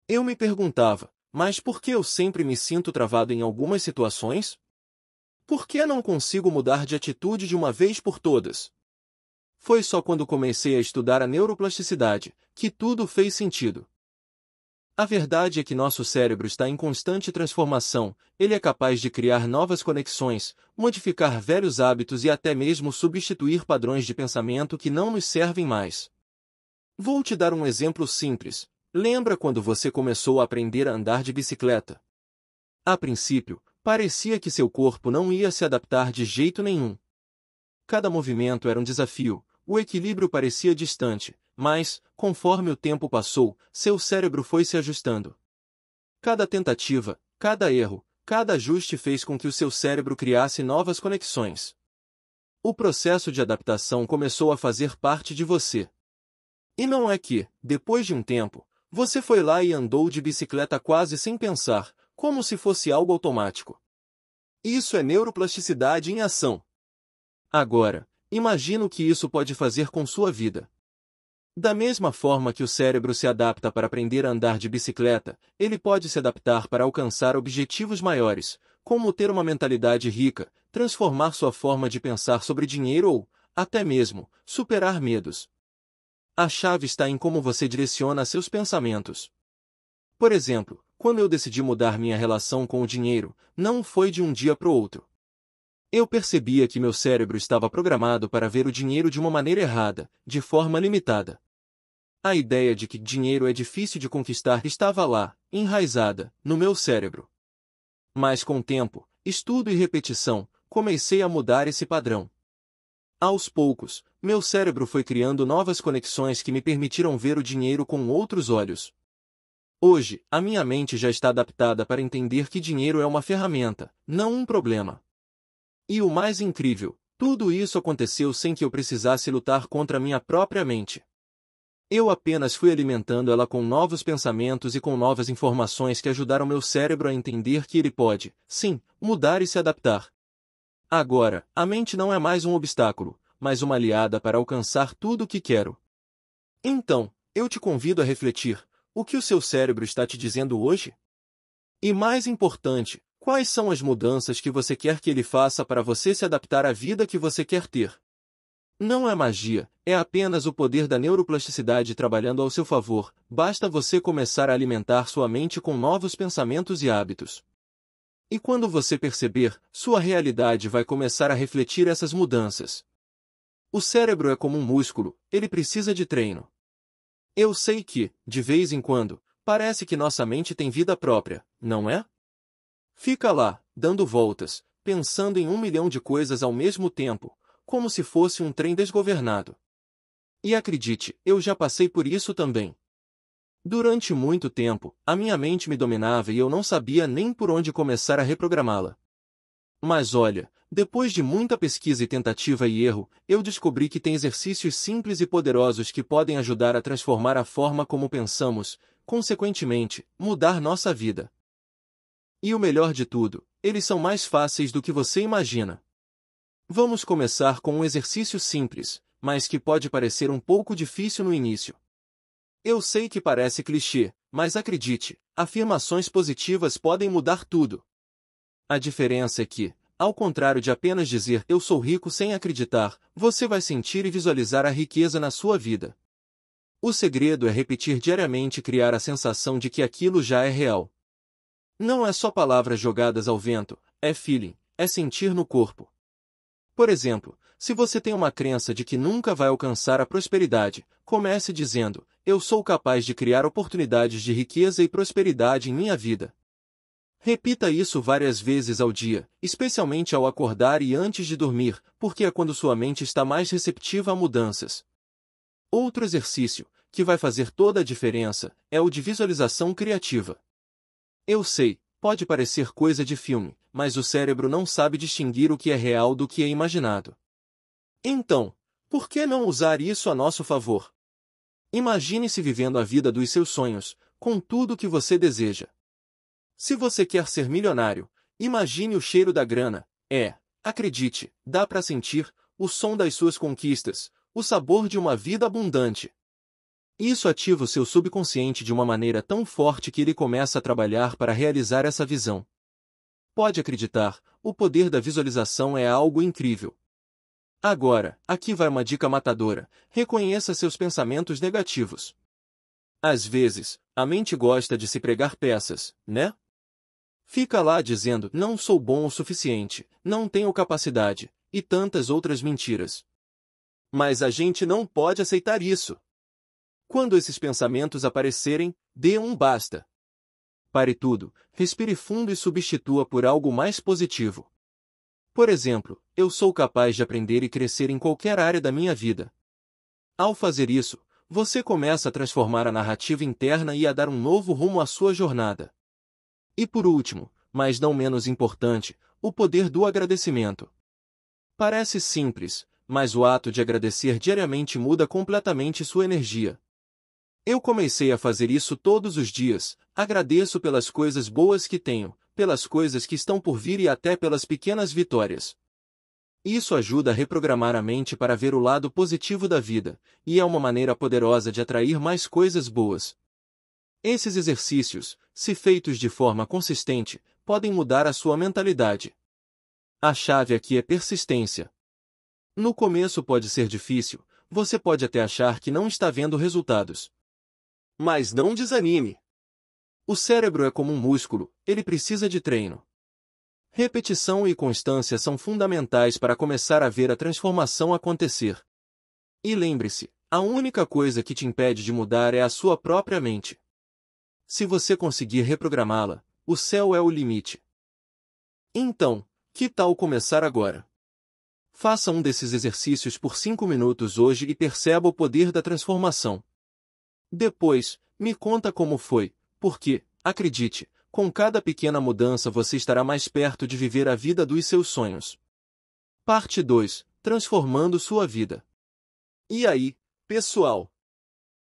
Eu me perguntava, mas por que eu sempre me sinto travado em algumas situações? Por que não consigo mudar de atitude de uma vez por todas? Foi só quando comecei a estudar a neuroplasticidade que tudo fez sentido. A verdade é que nosso cérebro está em constante transformação, ele é capaz de criar novas conexões, modificar velhos hábitos e até mesmo substituir padrões de pensamento que não nos servem mais. Vou te dar um exemplo simples. Lembra quando você começou a aprender a andar de bicicleta? A princípio, parecia que seu corpo não ia se adaptar de jeito nenhum. Cada movimento era um desafio, o equilíbrio parecia distante, mas, conforme o tempo passou, seu cérebro foi se ajustando. Cada tentativa, cada erro, cada ajuste fez com que o seu cérebro criasse novas conexões. O processo de adaptação começou a fazer parte de você. E não é que, depois de um tempo, você foi lá e andou de bicicleta quase sem pensar, como se fosse algo automático. Isso é neuroplasticidade em ação. Agora, imagina o que isso pode fazer com sua vida. Da mesma forma que o cérebro se adapta para aprender a andar de bicicleta, ele pode se adaptar para alcançar objetivos maiores, como ter uma mentalidade rica, transformar sua forma de pensar sobre dinheiro ou, até mesmo, superar medos. A chave está em como você direciona seus pensamentos. Por exemplo, quando eu decidi mudar minha relação com o dinheiro, não foi de um dia para o outro. Eu percebia que meu cérebro estava programado para ver o dinheiro de uma maneira errada, de forma limitada. A ideia de que dinheiro é difícil de conquistar estava lá, enraizada, no meu cérebro. Mas com tempo, estudo e repetição, comecei a mudar esse padrão. Aos poucos, meu cérebro foi criando novas conexões que me permitiram ver o dinheiro com outros olhos. Hoje, a minha mente já está adaptada para entender que dinheiro é uma ferramenta, não um problema. E o mais incrível, tudo isso aconteceu sem que eu precisasse lutar contra minha própria mente. Eu apenas fui alimentando ela com novos pensamentos e com novas informações que ajudaram meu cérebro a entender que ele pode, sim, mudar e se adaptar. Agora, a mente não é mais um obstáculo, mas uma aliada para alcançar tudo o que quero. Então, eu te convido a refletir: o que o seu cérebro está te dizendo hoje? E mais importante, quais são as mudanças que você quer que ele faça para você se adaptar à vida que você quer ter? Não é magia, é apenas o poder da neuroplasticidade trabalhando ao seu favor, basta você começar a alimentar sua mente com novos pensamentos e hábitos. E quando você perceber, sua realidade vai começar a refletir essas mudanças. O cérebro é como um músculo, ele precisa de treino. Eu sei que, de vez em quando, parece que nossa mente tem vida própria, não é? Fica lá, dando voltas, pensando em 1 milhão de coisas ao mesmo tempo, como se fosse um trem desgovernado. E acredite, eu já passei por isso também. Durante muito tempo, a minha mente me dominava e eu não sabia nem por onde começar a reprogramá-la. Mas olha, depois de muita pesquisa e tentativa e erro, eu descobri que tem exercícios simples e poderosos que podem ajudar a transformar a forma como pensamos, consequentemente, mudar nossa vida. E o melhor de tudo, eles são mais fáceis do que você imagina. Vamos começar com um exercício simples, mas que pode parecer um pouco difícil no início. Eu sei que parece clichê, mas acredite, afirmações positivas podem mudar tudo. A diferença é que, ao contrário de apenas dizer "eu sou rico" sem acreditar, você vai sentir e visualizar a riqueza na sua vida. O segredo é repetir diariamente e criar a sensação de que aquilo já é real. Não é só palavras jogadas ao vento, é feeling, é sentir no corpo. Por exemplo, se você tem uma crença de que nunca vai alcançar a prosperidade, comece dizendo: "Eu sou capaz de criar oportunidades de riqueza e prosperidade em minha vida." Repita isso várias vezes ao dia, especialmente ao acordar e antes de dormir, porque é quando sua mente está mais receptiva a mudanças. Outro exercício, que vai fazer toda a diferença, é o de visualização criativa. Eu sei, pode parecer coisa de filme, mas o cérebro não sabe distinguir o que é real do que é imaginado. Então, por que não usar isso a nosso favor? Imagine-se vivendo a vida dos seus sonhos, com tudo o que você deseja. Se você quer ser milionário, imagine o cheiro da grana. Acredite, dá para sentir o som das suas conquistas, o sabor de uma vida abundante. Isso ativa o seu subconsciente de uma maneira tão forte que ele começa a trabalhar para realizar essa visão. Pode acreditar, o poder da visualização é algo incrível. Agora, aqui vai uma dica matadora: reconheça seus pensamentos negativos. Às vezes, a mente gosta de se pregar peças, né? Fica lá dizendo: "Não sou bom o suficiente, não tenho capacidade", e tantas outras mentiras. Mas a gente não pode aceitar isso. Quando esses pensamentos aparecerem, dê um basta. Pare tudo, respire fundo e substitua por algo mais positivo. Por exemplo, "Eu sou capaz de aprender e crescer em qualquer área da minha vida." Ao fazer isso, você começa a transformar a narrativa interna e a dar um novo rumo à sua jornada. E por último, mas não menos importante, o poder do agradecimento. Parece simples, mas o ato de agradecer diariamente muda completamente sua energia. Eu comecei a fazer isso todos os dias: agradeço pelas coisas boas que tenho, pelas coisas que estão por vir e até pelas pequenas vitórias. Isso ajuda a reprogramar a mente para ver o lado positivo da vida, e é uma maneira poderosa de atrair mais coisas boas. Esses exercícios, se feitos de forma consistente, podem mudar a sua mentalidade. A chave aqui é persistência. No começo pode ser difícil, você pode até achar que não está vendo resultados. Mas não desanime. O cérebro é como um músculo, ele precisa de treino. Repetição e constância são fundamentais para começar a ver a transformação acontecer. E lembre-se, a única coisa que te impede de mudar é a sua própria mente. Se você conseguir reprogramá-la, o céu é o limite. Então, que tal começar agora? Faça um desses exercícios por 5 minutos hoje e perceba o poder da transformação. Depois, me conta como foi, porque, acredite, com cada pequena mudança você estará mais perto de viver a vida dos seus sonhos. Parte 2. Transformando sua vida. E aí, pessoal?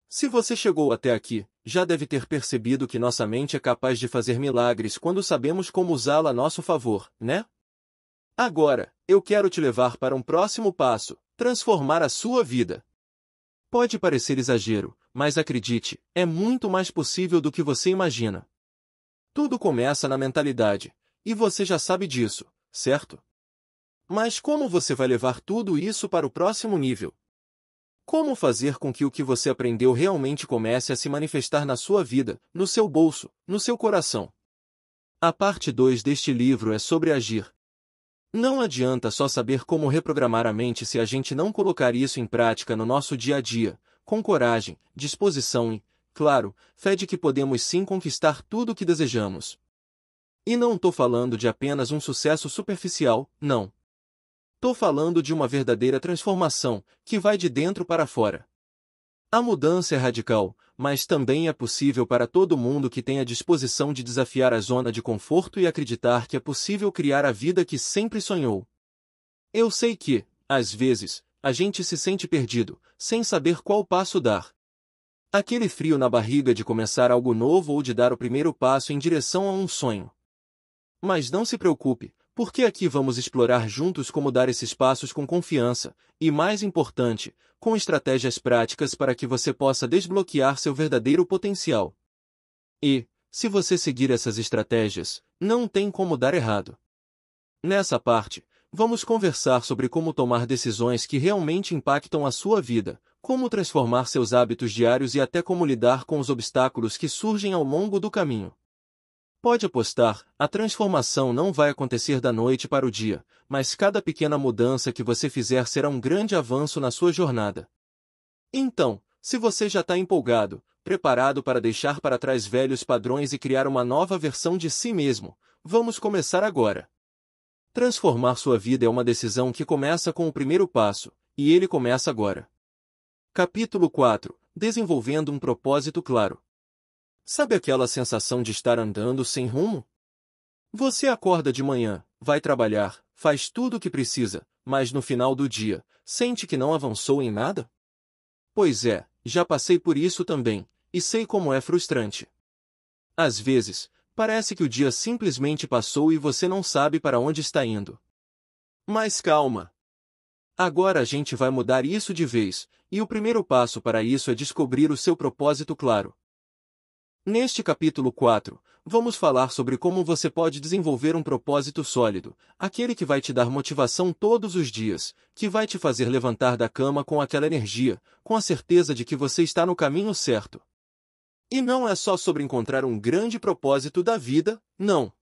Se você chegou até aqui, já deve ter percebido que nossa mente é capaz de fazer milagres quando sabemos como usá-la a nosso favor, né? Agora, eu quero te levar para um próximo passo: transformar a sua vida. Pode parecer exagero, mas acredite, é muito mais possível do que você imagina. Tudo começa na mentalidade, e você já sabe disso, certo? Mas como você vai levar tudo isso para o próximo nível? Como fazer com que o que você aprendeu realmente comece a se manifestar na sua vida, no seu bolso, no seu coração? A parte 2 deste livro é sobre agir. Não adianta só saber como reprogramar a mente se a gente não colocar isso em prática no nosso dia a dia, com coragem, disposição e, claro, fé de que podemos sim conquistar tudo o que desejamos. E não tô falando de apenas um sucesso superficial, não. Tô falando de uma verdadeira transformação, que vai de dentro para fora. A mudança é radical, mas também é possível para todo mundo que tem a disposição de desafiar a zona de conforto e acreditar que é possível criar a vida que sempre sonhou. Eu sei que, às vezes, a gente se sente perdido, sem saber qual passo dar. Aquele frio na barriga de começar algo novo ou de dar o primeiro passo em direção a um sonho. Mas não se preocupe, porque aqui vamos explorar juntos como dar esses passos com confiança, e mais importante, com estratégias práticas para que você possa desbloquear seu verdadeiro potencial. E, se você seguir essas estratégias, não tem como dar errado. Nessa parte, vamos conversar sobre como tomar decisões que realmente impactam a sua vida, como transformar seus hábitos diários e até como lidar com os obstáculos que surgem ao longo do caminho. Pode apostar, a transformação não vai acontecer da noite para o dia, mas cada pequena mudança que você fizer será um grande avanço na sua jornada. Então, se você já está empolgado, preparado para deixar para trás velhos padrões e criar uma nova versão de si mesmo, vamos começar agora. Transformar sua vida é uma decisão que começa com o primeiro passo, e ele começa agora. Capítulo 4. Desenvolvendo um propósito claro. Sabe aquela sensação de estar andando sem rumo? Você acorda de manhã, vai trabalhar, faz tudo o que precisa, mas no final do dia, sente que não avançou em nada? Pois é, já passei por isso também, e sei como é frustrante. Às vezes, parece que o dia simplesmente passou e você não sabe para onde está indo. Mas calma! Agora a gente vai mudar isso de vez, e o primeiro passo para isso é descobrir o seu propósito claro. Neste capítulo 4, vamos falar sobre como você pode desenvolver um propósito sólido, aquele que vai te dar motivação todos os dias, que vai te fazer levantar da cama com aquela energia, com a certeza de que você está no caminho certo. E não é só sobre encontrar um grande propósito da vida, não.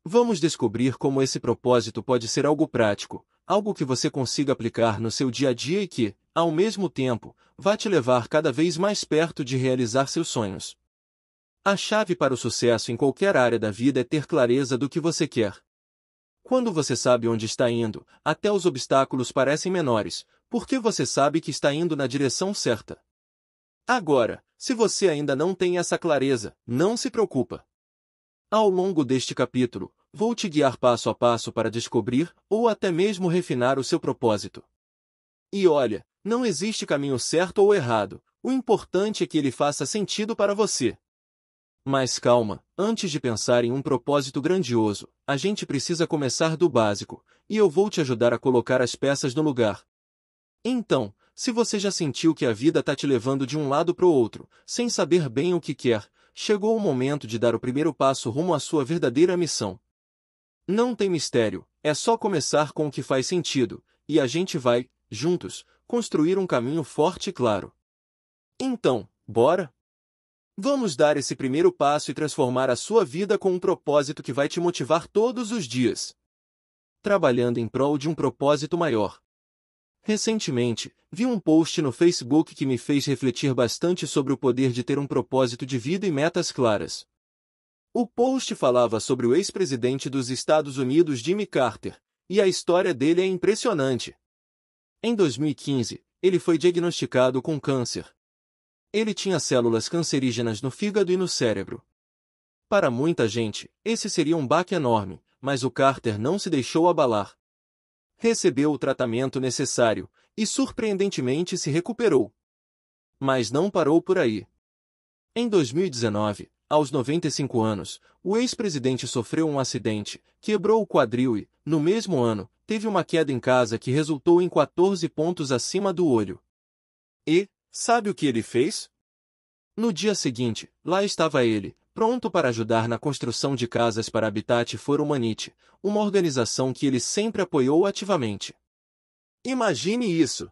Vamos descobrir como esse propósito pode ser algo prático, algo que você consiga aplicar no seu dia a dia e que, ao mesmo tempo, vai te levar cada vez mais perto de realizar seus sonhos. A chave para o sucesso em qualquer área da vida é ter clareza do que você quer. Quando você sabe onde está indo, até os obstáculos parecem menores, porque você sabe que está indo na direção certa. Agora, se você ainda não tem essa clareza, não se preocupa. Ao longo deste capítulo, vou te guiar passo a passo para descobrir, ou até mesmo refinar o seu propósito. E olha, não existe caminho certo ou errado, o importante é que ele faça sentido para você. Mas calma, antes de pensar em um propósito grandioso, a gente precisa começar do básico, e eu vou te ajudar a colocar as peças no lugar. Então, se você já sentiu que a vida está te levando de um lado para o outro, sem saber bem o que quer, chegou o momento de dar o primeiro passo rumo à sua verdadeira missão. Não tem mistério, é só começar com o que faz sentido, e a gente vai, juntos, construir um caminho forte e claro. Então, bora? Vamos dar esse primeiro passo e transformar a sua vida com um propósito que vai te motivar todos os dias. Trabalhando em prol de um propósito maior. Recentemente, vi um post no Facebook que me fez refletir bastante sobre o poder de ter um propósito de vida e metas claras. O post falava sobre o ex-presidente dos Estados Unidos Jimmy Carter, e a história dele é impressionante. Em 2015, ele foi diagnosticado com câncer. Ele tinha células cancerígenas no fígado e no cérebro. Para muita gente, esse seria um baque enorme, mas o Carter não se deixou abalar. Recebeu o tratamento necessário, e surpreendentemente se recuperou. Mas não parou por aí. Em 2019, aos 95 anos, o ex-presidente sofreu um acidente, quebrou o quadril e, no mesmo ano, teve uma queda em casa que resultou em 14 pontos acima do olho. E, sabe o que ele fez? No dia seguinte, lá estava ele, pronto para ajudar na construção de casas para Habitat for Humanity, uma organização que ele sempre apoiou ativamente. Imagine isso!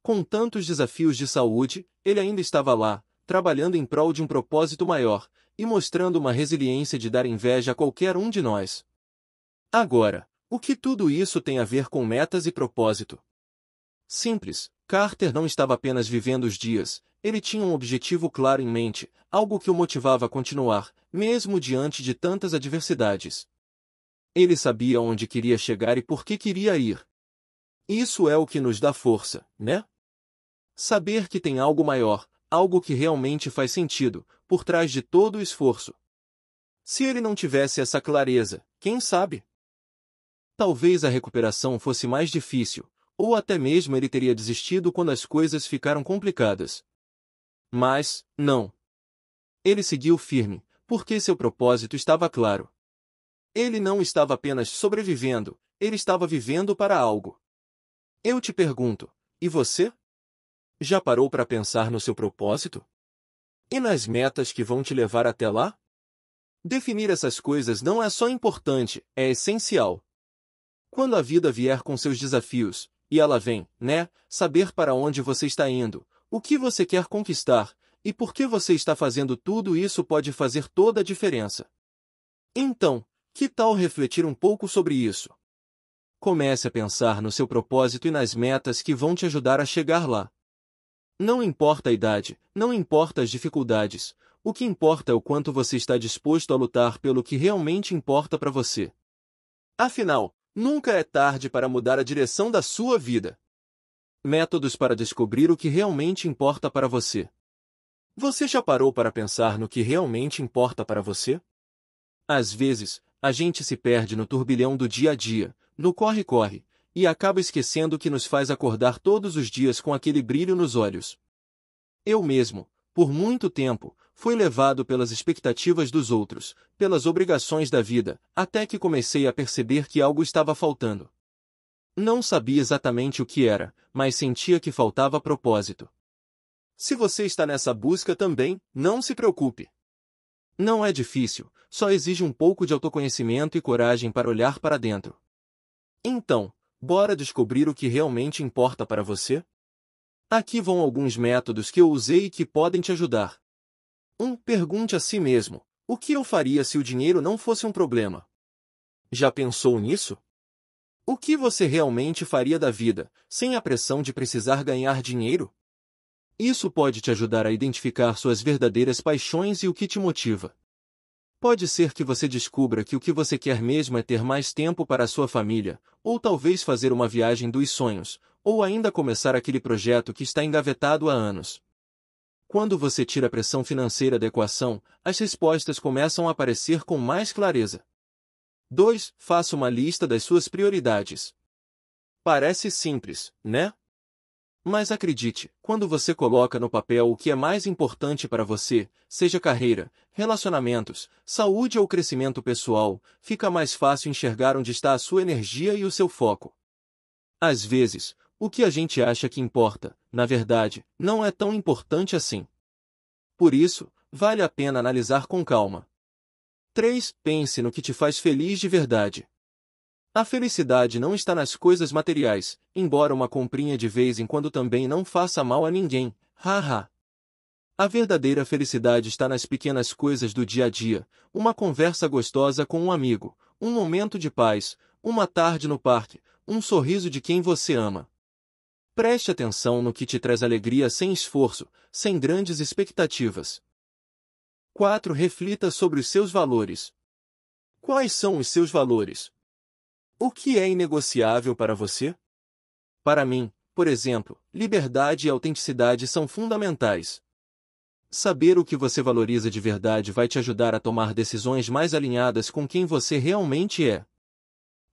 Com tantos desafios de saúde, ele ainda estava lá, trabalhando em prol de um propósito maior, e mostrando uma resiliência de dar inveja a qualquer um de nós. Agora, o que tudo isso tem a ver com metas e propósito? Simples, Carter não estava apenas vivendo os dias, ele tinha um objetivo claro em mente, algo que o motivava a continuar, mesmo diante de tantas adversidades. Ele sabia onde queria chegar e por que queria ir. Isso é o que nos dá força, né? Saber que tem algo maior, algo que realmente faz sentido, por trás de todo o esforço. Se ele não tivesse essa clareza, quem sabe? Talvez a recuperação fosse mais difícil, ou até mesmo ele teria desistido quando as coisas ficaram complicadas. Mas, não. Ele seguiu firme, porque seu propósito estava claro. Ele não estava apenas sobrevivendo, ele estava vivendo para algo. Eu te pergunto, e você? Já parou para pensar no seu propósito? E nas metas que vão te levar até lá? Definir essas coisas não é só importante, é essencial. Quando a vida vier com seus desafios, e ela vem, né? Saber para onde você está indo, o que você quer conquistar, e por que você está fazendo tudo isso pode fazer toda a diferença. Então, que tal refletir um pouco sobre isso? Comece a pensar no seu propósito e nas metas que vão te ajudar a chegar lá. Não importa a idade, não importa as dificuldades, o que importa é o quanto você está disposto a lutar pelo que realmente importa para você. Afinal, nunca é tarde para mudar a direção da sua vida. Métodos para descobrir o que realmente importa para você. Você já parou para pensar no que realmente importa para você? Às vezes, a gente se perde no turbilhão do dia a dia, no corre-corre, e acaba esquecendo o que nos faz acordar todos os dias com aquele brilho nos olhos. Eu mesmo, por muito tempo, fui levado pelas expectativas dos outros, pelas obrigações da vida, até que comecei a perceber que algo estava faltando. Não sabia exatamente o que era, mas sentia que faltava propósito. Se você está nessa busca também, não se preocupe. Não é difícil, só exige um pouco de autoconhecimento e coragem para olhar para dentro. Então, bora descobrir o que realmente importa para você? Aqui vão alguns métodos que eu usei e que podem te ajudar. 1. Pergunte a si mesmo: o que eu faria se o dinheiro não fosse um problema? Já pensou nisso? O que você realmente faria da vida, sem a pressão de precisar ganhar dinheiro? Isso pode te ajudar a identificar suas verdadeiras paixões e o que te motiva. Pode ser que você descubra que o que você quer mesmo é ter mais tempo para a sua família, ou talvez fazer uma viagem dos sonhos, ou ainda começar aquele projeto que está engavetado há anos. Quando você tira a pressão financeira da equação, as respostas começam a aparecer com mais clareza. 2. Faça uma lista das suas prioridades. Parece simples, né? Mas acredite, quando você coloca no papel o que é mais importante para você, seja carreira, relacionamentos, saúde ou crescimento pessoal, fica mais fácil enxergar onde está a sua energia e o seu foco. Às vezes, o que a gente acha que importa, na verdade, não é tão importante assim. Por isso, vale a pena analisar com calma. 3. Pense no que te faz feliz de verdade. A felicidade não está nas coisas materiais, embora uma comprinha de vez em quando também não faça mal a ninguém, haha. A verdadeira felicidade está nas pequenas coisas do dia a dia, uma conversa gostosa com um amigo, um momento de paz, uma tarde no parque, um sorriso de quem você ama. Preste atenção no que te traz alegria sem esforço, sem grandes expectativas. 4. Reflita sobre os seus valores. Quais são os seus valores? O que é inegociável para você? Para mim, por exemplo, liberdade e autenticidade são fundamentais. Saber o que você valoriza de verdade vai te ajudar a tomar decisões mais alinhadas com quem você realmente é.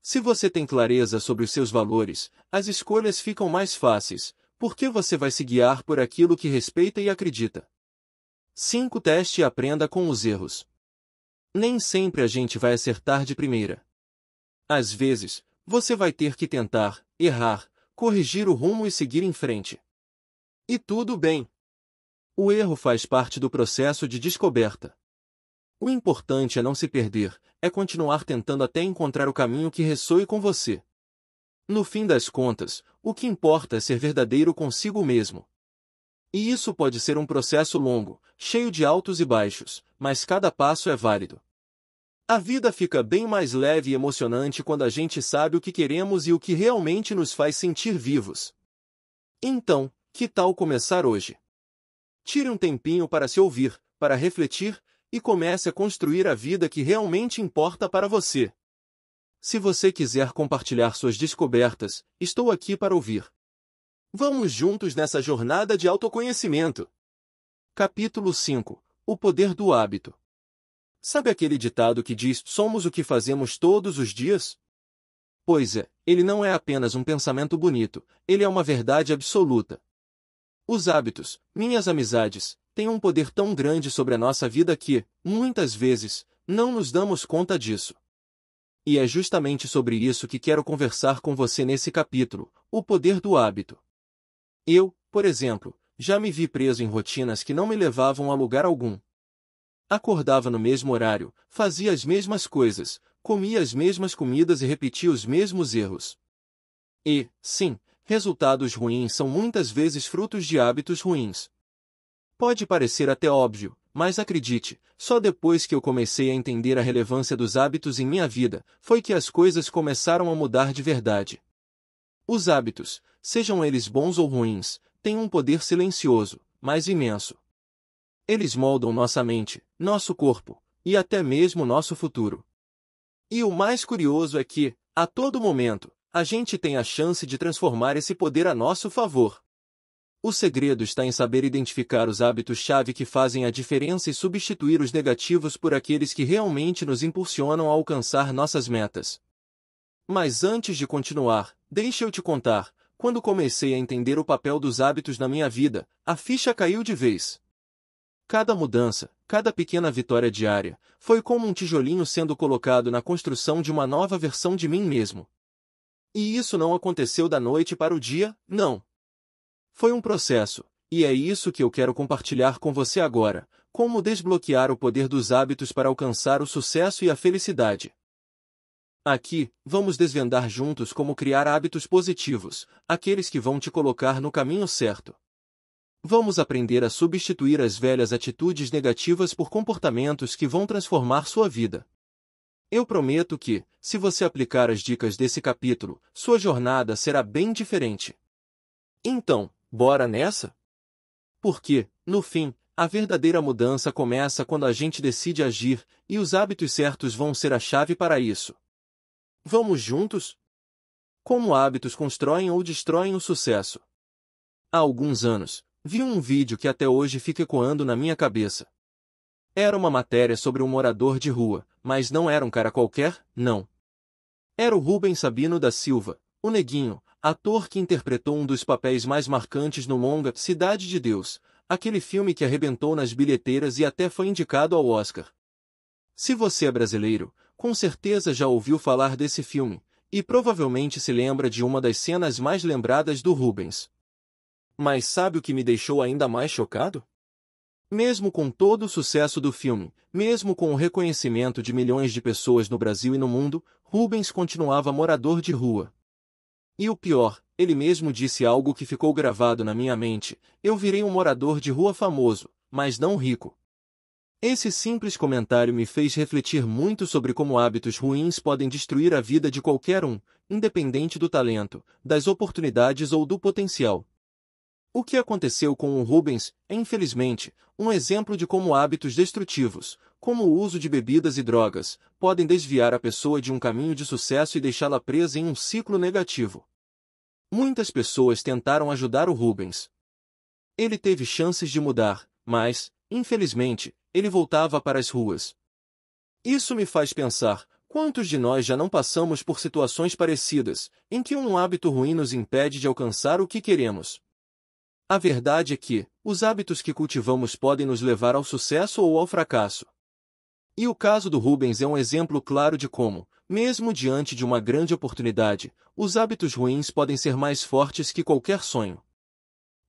Se você tem clareza sobre os seus valores, as escolhas ficam mais fáceis, porque você vai se guiar por aquilo que respeita e acredita. 5. Teste e aprenda com os erros. Nem sempre a gente vai acertar de primeira. Às vezes, você vai ter que tentar, errar, corrigir o rumo e seguir em frente. E tudo bem. O erro faz parte do processo de descoberta. O importante é não se perder, é continuar tentando até encontrar o caminho que ressoe com você. No fim das contas, o que importa é ser verdadeiro consigo mesmo. E isso pode ser um processo longo, cheio de altos e baixos, mas cada passo é válido. A vida fica bem mais leve e emocionante quando a gente sabe o que queremos e o que realmente nos faz sentir vivos. Então, que tal começar hoje? Tire um tempinho para se ouvir, para refletir, e comece a construir a vida que realmente importa para você. Se você quiser compartilhar suas descobertas, estou aqui para ouvir. Vamos juntos nessa jornada de autoconhecimento. Capítulo 5. O poder do hábito. Sabe aquele ditado que diz: somos o que fazemos todos os dias? Pois é, ele não é apenas um pensamento bonito, ele é uma verdade absoluta. Os hábitos, minhas amizades, têm um poder tão grande sobre a nossa vida que, muitas vezes, não nos damos conta disso. E é justamente sobre isso que quero conversar com você nesse capítulo, o poder do hábito. Eu, por exemplo, já me vi preso em rotinas que não me levavam a lugar algum. Acordava no mesmo horário, fazia as mesmas coisas, comia as mesmas comidas e repetia os mesmos erros. E, sim, resultados ruins são muitas vezes frutos de hábitos ruins. Pode parecer até óbvio, mas acredite, só depois que eu comecei a entender a relevância dos hábitos em minha vida, foi que as coisas começaram a mudar de verdade. Os hábitos, sejam eles bons ou ruins, têm um poder silencioso, mas imenso. Eles moldam nossa mente, nosso corpo, e até mesmo nosso futuro. E o mais curioso é que, a todo momento, a gente tem a chance de transformar esse poder a nosso favor. O segredo está em saber identificar os hábitos-chave que fazem a diferença e substituir os negativos por aqueles que realmente nos impulsionam a alcançar nossas metas. Mas antes de continuar, deixa eu te contar, quando comecei a entender o papel dos hábitos na minha vida, a ficha caiu de vez. Cada mudança, cada pequena vitória diária, foi como um tijolinho sendo colocado na construção de uma nova versão de mim mesmo. E isso não aconteceu da noite para o dia, não. Foi um processo, e é isso que eu quero compartilhar com você agora, como desbloquear o poder dos hábitos para alcançar o sucesso e a felicidade. Aqui, vamos desvendar juntos como criar hábitos positivos, aqueles que vão te colocar no caminho certo. Vamos aprender a substituir as velhas atitudes negativas por comportamentos que vão transformar sua vida. Eu prometo que, se você aplicar as dicas desse capítulo, sua jornada será bem diferente. Então, bora nessa? Porque, no fim, a verdadeira mudança começa quando a gente decide agir, e os hábitos certos vão ser a chave para isso. Vamos juntos? Como hábitos constroem ou destroem o sucesso? Há alguns anos, vi um vídeo que até hoje fica ecoando na minha cabeça. Era uma matéria sobre um morador de rua, mas não era um cara qualquer, não. Era o Rubens Sabino da Silva, o Neguinho, ator que interpretou um dos papéis mais marcantes no longa Cidade de Deus, aquele filme que arrebentou nas bilheteiras e até foi indicado ao Oscar. Se você é brasileiro, com certeza já ouviu falar desse filme, e provavelmente se lembra de uma das cenas mais lembradas do Rubens. Mas sabe o que me deixou ainda mais chocado? Mesmo com todo o sucesso do filme, mesmo com o reconhecimento de milhões de pessoas no Brasil e no mundo, Rubens continuava morador de rua. E o pior, ele mesmo disse algo que ficou gravado na minha mente: eu virei um morador de rua famoso, mas não rico. Esse simples comentário me fez refletir muito sobre como hábitos ruins podem destruir a vida de qualquer um, independente do talento, das oportunidades ou do potencial. O que aconteceu com o Rubens é, infelizmente, um exemplo de como hábitos destrutivos, como o uso de bebidas e drogas, podem desviar a pessoa de um caminho de sucesso e deixá-la presa em um ciclo negativo. Muitas pessoas tentaram ajudar o Rubens. Ele teve chances de mudar, mas, infelizmente, ele voltava para as ruas. Isso me faz pensar, quantos de nós já não passamos por situações parecidas, em que um hábito ruim nos impede de alcançar o que queremos? A verdade é que, os hábitos que cultivamos podem nos levar ao sucesso ou ao fracasso. E o caso do Rubens é um exemplo claro de como, mesmo diante de uma grande oportunidade, os hábitos ruins podem ser mais fortes que qualquer sonho.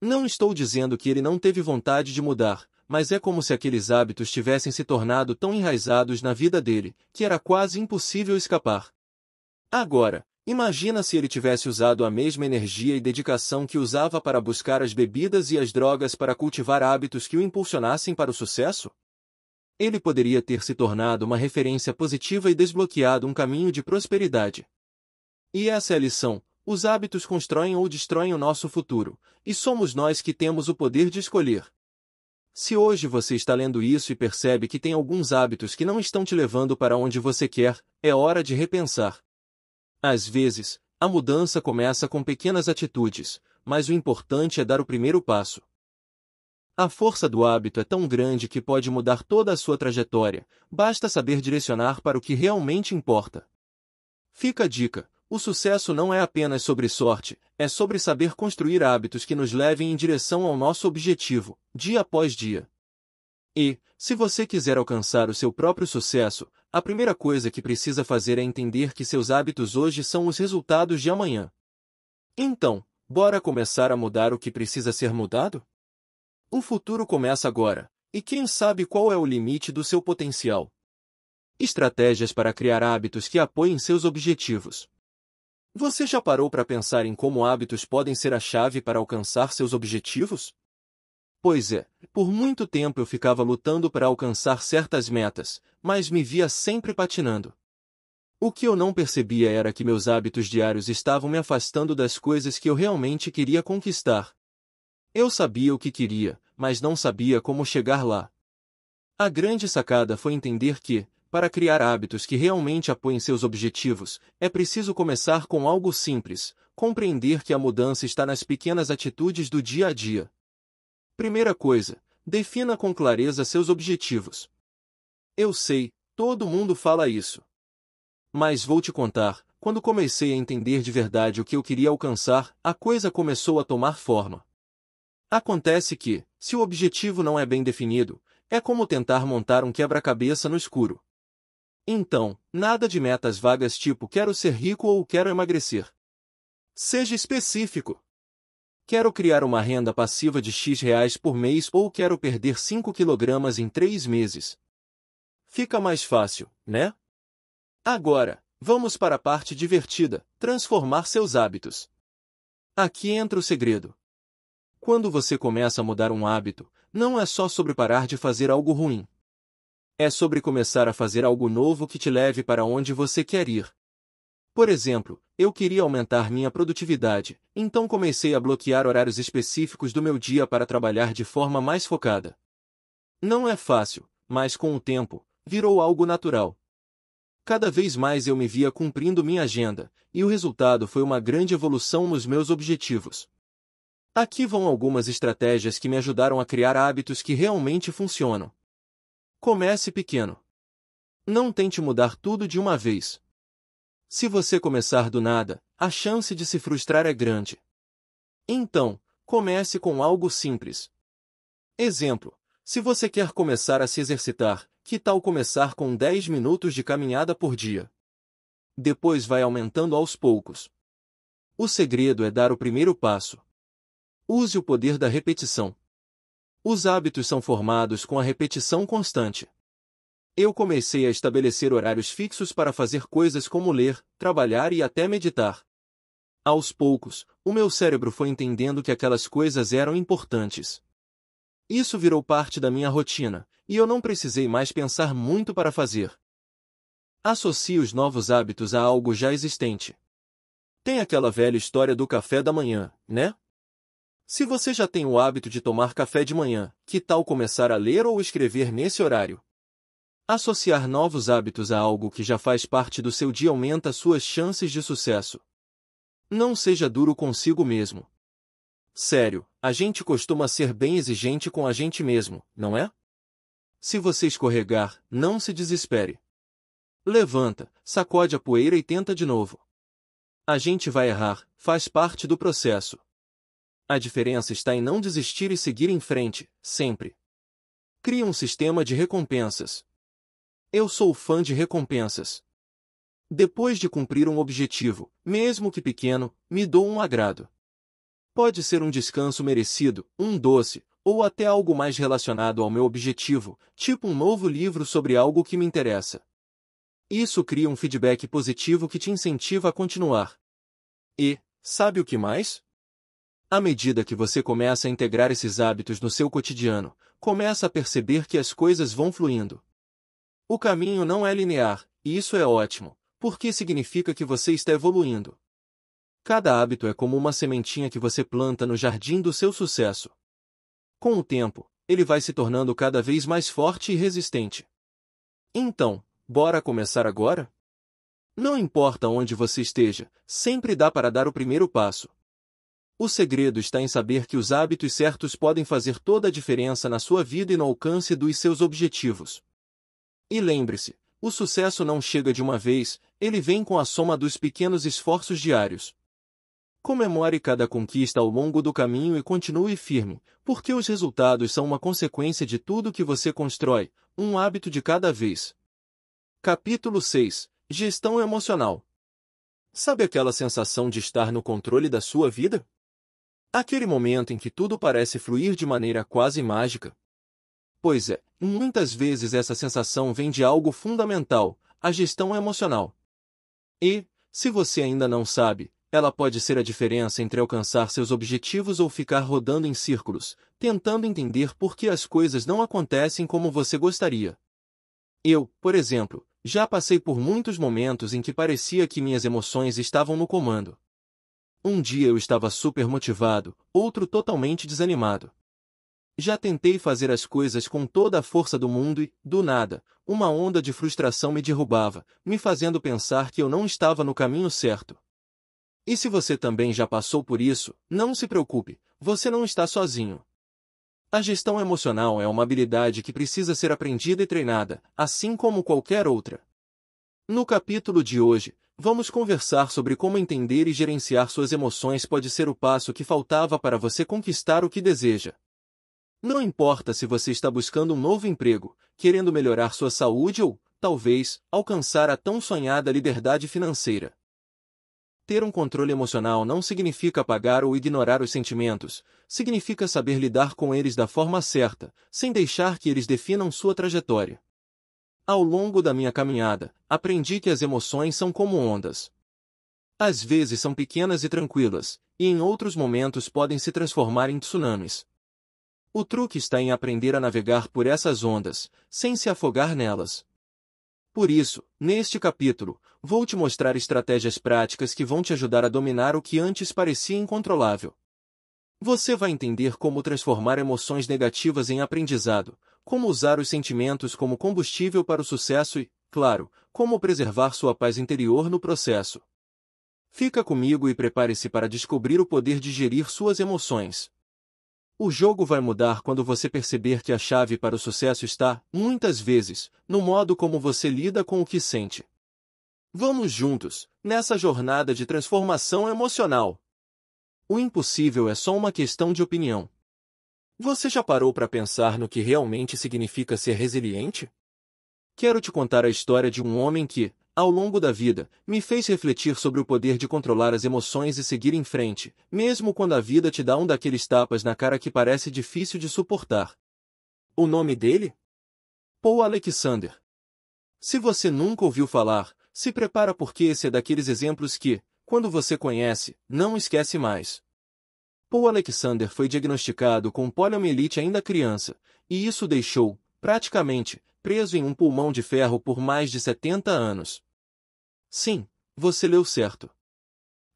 Não estou dizendo que ele não teve vontade de mudar, mas é como se aqueles hábitos tivessem se tornado tão enraizados na vida dele, que era quase impossível escapar. Agora, imagina se ele tivesse usado a mesma energia e dedicação que usava para buscar as bebidas e as drogas para cultivar hábitos que o impulsionassem para o sucesso? Ele poderia ter se tornado uma referência positiva e desbloqueado um caminho de prosperidade. E essa é a lição: os hábitos constroem ou destroem o nosso futuro, e somos nós que temos o poder de escolher. Se hoje você está lendo isso e percebe que tem alguns hábitos que não estão te levando para onde você quer, é hora de repensar. Às vezes, A mudança começa com pequenas atitudes, mas o importante é dar o primeiro passo. A força do hábito é tão grande que pode mudar toda a sua trajetória, basta saber direcionar para o que realmente importa. Fica a dica: o sucesso não é apenas sobre sorte, é sobre saber construir hábitos que nos levem em direção ao nosso objetivo, dia após dia. E, se você quiser alcançar o seu próprio sucesso, a primeira coisa que precisa fazer é entender que seus hábitos hoje são os resultados de amanhã. Então, bora começar a mudar o que precisa ser mudado? O futuro começa agora, e quem sabe qual é o limite do seu potencial? Estratégias para criar hábitos que apoiem seus objetivos. Você já parou para pensar em como hábitos podem ser a chave para alcançar seus objetivos? Pois é, por muito tempo eu ficava lutando para alcançar certas metas, mas me via sempre patinando. O que eu não percebia era que meus hábitos diários estavam me afastando das coisas que eu realmente queria conquistar. Eu sabia o que queria, mas não sabia como chegar lá. A grande sacada foi entender que, para criar hábitos que realmente apoiem seus objetivos, é preciso começar com algo simples, compreender que a mudança está nas pequenas atitudes do dia a dia. Primeira coisa, defina com clareza seus objetivos. Eu sei, todo mundo fala isso. Mas vou te contar, quando comecei a entender de verdade o que eu queria alcançar, a coisa começou a tomar forma. Acontece que, se o objetivo não é bem definido, é como tentar montar um quebra-cabeça no escuro. Então, nada de metas vagas tipo quero ser rico ou quero emagrecer. Seja específico. Quero criar uma renda passiva de X reais por mês ou quero perder 5 quilogramas em 3 meses. Fica mais fácil, né? Agora, vamos para a parte divertida, transformar seus hábitos. Aqui entra o segredo. Quando você começa a mudar um hábito, não é só sobre parar de fazer algo ruim. É sobre começar a fazer algo novo que te leve para onde você quer ir. Por exemplo, eu queria aumentar minha produtividade, então comecei a bloquear horários específicos do meu dia para trabalhar de forma mais focada. Não é fácil, mas com o tempo, virou algo natural. Cada vez mais eu me via cumprindo minha agenda, e o resultado foi uma grande evolução nos meus objetivos. Aqui vão algumas estratégias que me ajudaram a criar hábitos que realmente funcionam. Comece pequeno. Não tente mudar tudo de uma vez. Se você começar do nada, a chance de se frustrar é grande. Então, comece com algo simples. Exemplo: se você quer começar a se exercitar, que tal começar com 10 minutos de caminhada por dia? Depois vai aumentando aos poucos. O segredo é dar o primeiro passo. Use o poder da repetição. Os hábitos são formados com a repetição constante. Eu comecei a estabelecer horários fixos para fazer coisas como ler, trabalhar e até meditar. Aos poucos, o meu cérebro foi entendendo que aquelas coisas eram importantes. Isso virou parte da minha rotina, e eu não precisei mais pensar muito para fazer. Associe os novos hábitos a algo já existente. Tem aquela velha história do café da manhã, né? Se você já tem o hábito de tomar café de manhã, que tal começar a ler ou escrever nesse horário? Associar novos hábitos a algo que já faz parte do seu dia aumenta suas chances de sucesso. Não seja duro consigo mesmo. Sério, a gente costuma ser bem exigente com a gente mesmo, não é? Se você escorregar, não se desespere. Levanta, sacode a poeira e tenta de novo. A gente vai errar, faz parte do processo. A diferença está em não desistir e seguir em frente, sempre. Crie um sistema de recompensas. Eu sou fã de recompensas. Depois de cumprir um objetivo, mesmo que pequeno, me dou um agrado. Pode ser um descanso merecido, um doce, ou até algo mais relacionado ao meu objetivo, tipo um novo livro sobre algo que me interessa. Isso cria um feedback positivo que te incentiva a continuar. E, sabe o que mais? À medida que você começa a integrar esses hábitos no seu cotidiano, começa a perceber que as coisas vão fluindo. O caminho não é linear, e isso é ótimo, porque significa que você está evoluindo. Cada hábito é como uma sementinha que você planta no jardim do seu sucesso. Com o tempo, ele vai se tornando cada vez mais forte e resistente. Então, bora começar agora? Não importa onde você esteja, sempre dá para dar o primeiro passo. O segredo está em saber que os hábitos certos podem fazer toda a diferença na sua vida e no alcance dos seus objetivos. E lembre-se, o sucesso não chega de uma vez, ele vem com a soma dos pequenos esforços diários. Comemore cada conquista ao longo do caminho e continue firme, porque os resultados são uma consequência de tudo que você constrói, um hábito de cada vez. Capítulo 6. Gestão emocional. Sabe aquela sensação de estar no controle da sua vida? Aquele momento em que tudo parece fluir de maneira quase mágica? Pois é, muitas vezes essa sensação vem de algo fundamental, a gestão emocional. E, se você ainda não sabe, ela pode ser a diferença entre alcançar seus objetivos ou ficar rodando em círculos, tentando entender por que as coisas não acontecem como você gostaria. Eu, por exemplo, já passei por muitos momentos em que parecia que minhas emoções estavam no comando. Um dia eu estava super motivado, outro totalmente desanimado. Já tentei fazer as coisas com toda a força do mundo e, do nada, uma onda de frustração me derrubava, me fazendo pensar que eu não estava no caminho certo. E se você também já passou por isso, não se preocupe, você não está sozinho. A gestão emocional é uma habilidade que precisa ser aprendida e treinada, assim como qualquer outra. No capítulo de hoje, vamos conversar sobre como entender e gerenciar suas emoções pode ser o passo que faltava para você conquistar o que deseja. Não importa se você está buscando um novo emprego, querendo melhorar sua saúde ou, talvez, alcançar a tão sonhada liberdade financeira. Ter um controle emocional não significa apagar ou ignorar os sentimentos, significa saber lidar com eles da forma certa, sem deixar que eles definam sua trajetória. Ao longo da minha caminhada, aprendi que as emoções são como ondas. Às vezes são pequenas e tranquilas, e em outros momentos podem se transformar em tsunamis. O truque está em aprender a navegar por essas ondas, sem se afogar nelas. Por isso, neste capítulo, vou te mostrar estratégias práticas que vão te ajudar a dominar o que antes parecia incontrolável. Você vai entender como transformar emoções negativas em aprendizado, como usar os sentimentos como combustível para o sucesso e, claro, como preservar sua paz interior no processo. Fica comigo e prepare-se para descobrir o poder de gerir suas emoções. O jogo vai mudar quando você perceber que a chave para o sucesso está, muitas vezes, no modo como você lida com o que sente. Vamos juntos, nessa jornada de transformação emocional. O impossível é só uma questão de opinião. Você já parou para pensar no que realmente significa ser resiliente? Quero te contar a história de um homem que, ao longo da vida, me fez refletir sobre o poder de controlar as emoções e seguir em frente, mesmo quando a vida te dá um daqueles tapas na cara que parece difícil de suportar. O nome dele? Paul Alexander. Se você nunca ouviu falar, se prepara porque esse é daqueles exemplos que, quando você conhece, não esquece mais. Paul Alexander foi diagnosticado com poliomielite ainda criança, e isso o deixou, praticamente, preso em um pulmão de ferro por mais de 70 anos. Sim, você leu certo.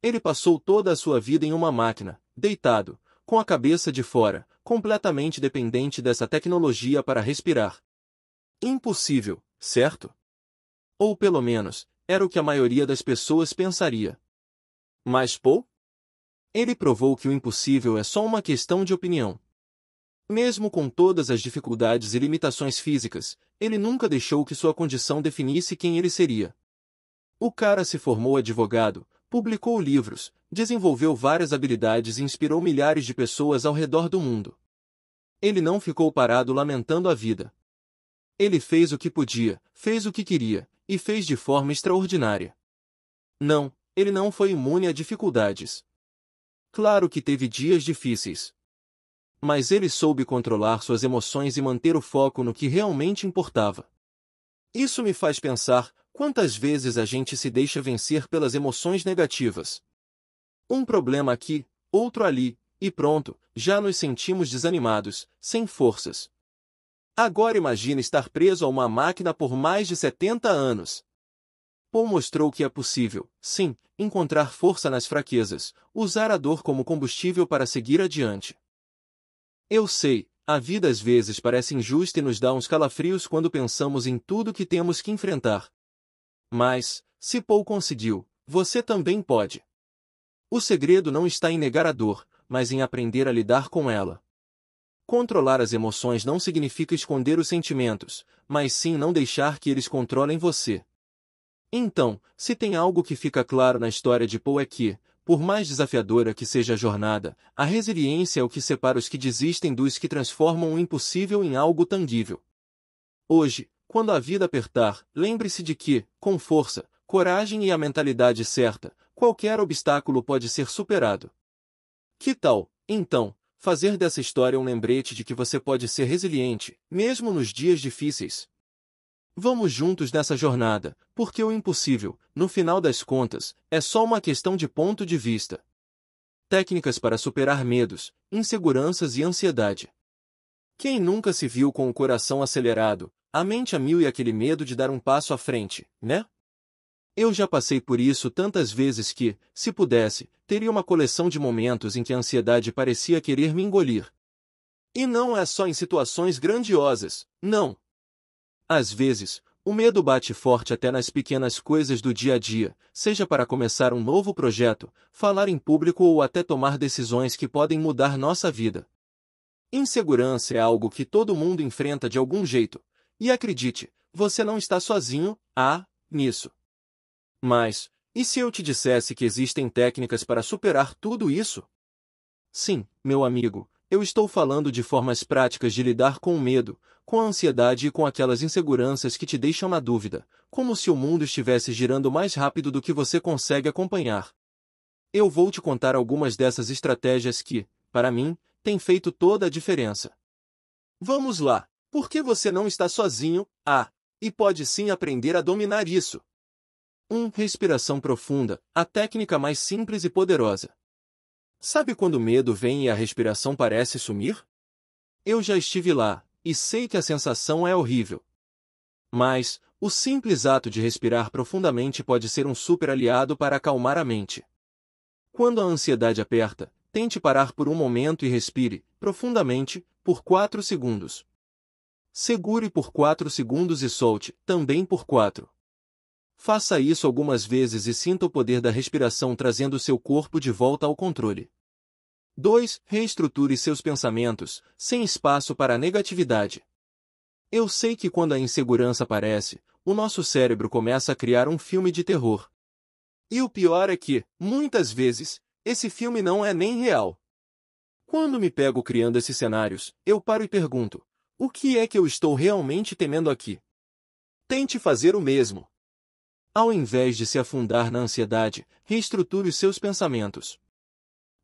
Ele passou toda a sua vida em uma máquina, deitado, com a cabeça de fora, completamente dependente dessa tecnologia para respirar. Impossível, certo? Ou pelo menos, era o que a maioria das pessoas pensaria. Mas Paul? Ele provou que o impossível é só uma questão de opinião. Mesmo com todas as dificuldades e limitações físicas, ele nunca deixou que sua condição definisse quem ele seria. O cara se formou advogado, publicou livros, desenvolveu várias habilidades e inspirou milhares de pessoas ao redor do mundo. Ele não ficou parado lamentando a vida. Ele fez o que podia, fez o que queria, e fez de forma extraordinária. Não, ele não foi imune a dificuldades. Claro que teve dias difíceis. Mas ele soube controlar suas emoções e manter o foco no que realmente importava. Isso me faz pensar, quantas vezes a gente se deixa vencer pelas emoções negativas. Um problema aqui, outro ali, e pronto, já nos sentimos desanimados, sem forças. Agora imagine estar preso a uma máquina por mais de 70 anos. Paul mostrou que é possível, sim, encontrar força nas fraquezas, usar a dor como combustível para seguir adiante. Eu sei, a vida às vezes parece injusta e nos dá uns calafrios quando pensamos em tudo que temos que enfrentar. Mas, Se Paul conseguiu, você também pode. O segredo não está em negar a dor, mas em aprender a lidar com ela. Controlar as emoções não significa esconder os sentimentos, mas sim não deixar que eles controlem você. Então, se tem algo que fica claro na história de Paul é que, por mais desafiadora que seja a jornada, a resiliência é o que separa os que desistem dos que transformam o impossível em algo tangível. Hoje, quando a vida apertar, lembre-se de que, com força, coragem e a mentalidade certa, qualquer obstáculo pode ser superado. Que tal, então, fazer dessa história um lembrete de que você pode ser resiliente, mesmo nos dias difíceis? Vamos juntos nessa jornada, porque o impossível, no final das contas, é só uma questão de ponto de vista. Técnicas para superar medos, inseguranças e ansiedade. Quem nunca se viu com o coração acelerado, a mente a mil e aquele medo de dar um passo à frente, né? Eu já passei por isso tantas vezes que, se pudesse, teria uma coleção de momentos em que a ansiedade parecia querer me engolir. E não é só em situações grandiosas, não. Às vezes, o medo bate forte até nas pequenas coisas do dia a dia, seja para começar um novo projeto, falar em público ou até tomar decisões que podem mudar nossa vida. Insegurança é algo que todo mundo enfrenta de algum jeito, e acredite, você não está sozinho, nisso. Mas, e se eu te dissesse que existem técnicas para superar tudo isso? Sim, meu amigo, eu estou falando de formas práticas de lidar com o medo, com a ansiedade e com aquelas inseguranças que te deixam na dúvida, como se o mundo estivesse girando mais rápido do que você consegue acompanhar. Eu vou te contar algumas dessas estratégias que, para mim, têm feito toda a diferença. Vamos lá, porque você não está sozinho, e pode sim aprender a dominar isso. 1. Respiração profunda, a técnica mais simples e poderosa. Sabe quando o medo vem e a respiração parece sumir? Eu já estive lá, e sei que a sensação é horrível. Mas, o simples ato de respirar profundamente pode ser um super aliado para acalmar a mente. Quando a ansiedade aperta, tente parar por um momento e respire, profundamente, por 4 segundos. Segure por 4 segundos e solte, também por 4. Faça isso algumas vezes e sinta o poder da respiração trazendo seu corpo de volta ao controle. 2. Reestruture seus pensamentos, sem espaço para a negatividade. Eu sei que quando a insegurança aparece, o nosso cérebro começa a criar um filme de terror. E o pior é que, muitas vezes, esse filme não é nem real. Quando me pego criando esses cenários, eu paro e pergunto: o que é que eu estou realmente temendo aqui? Tente fazer o mesmo. Ao invés de se afundar na ansiedade, reestruture os seus pensamentos.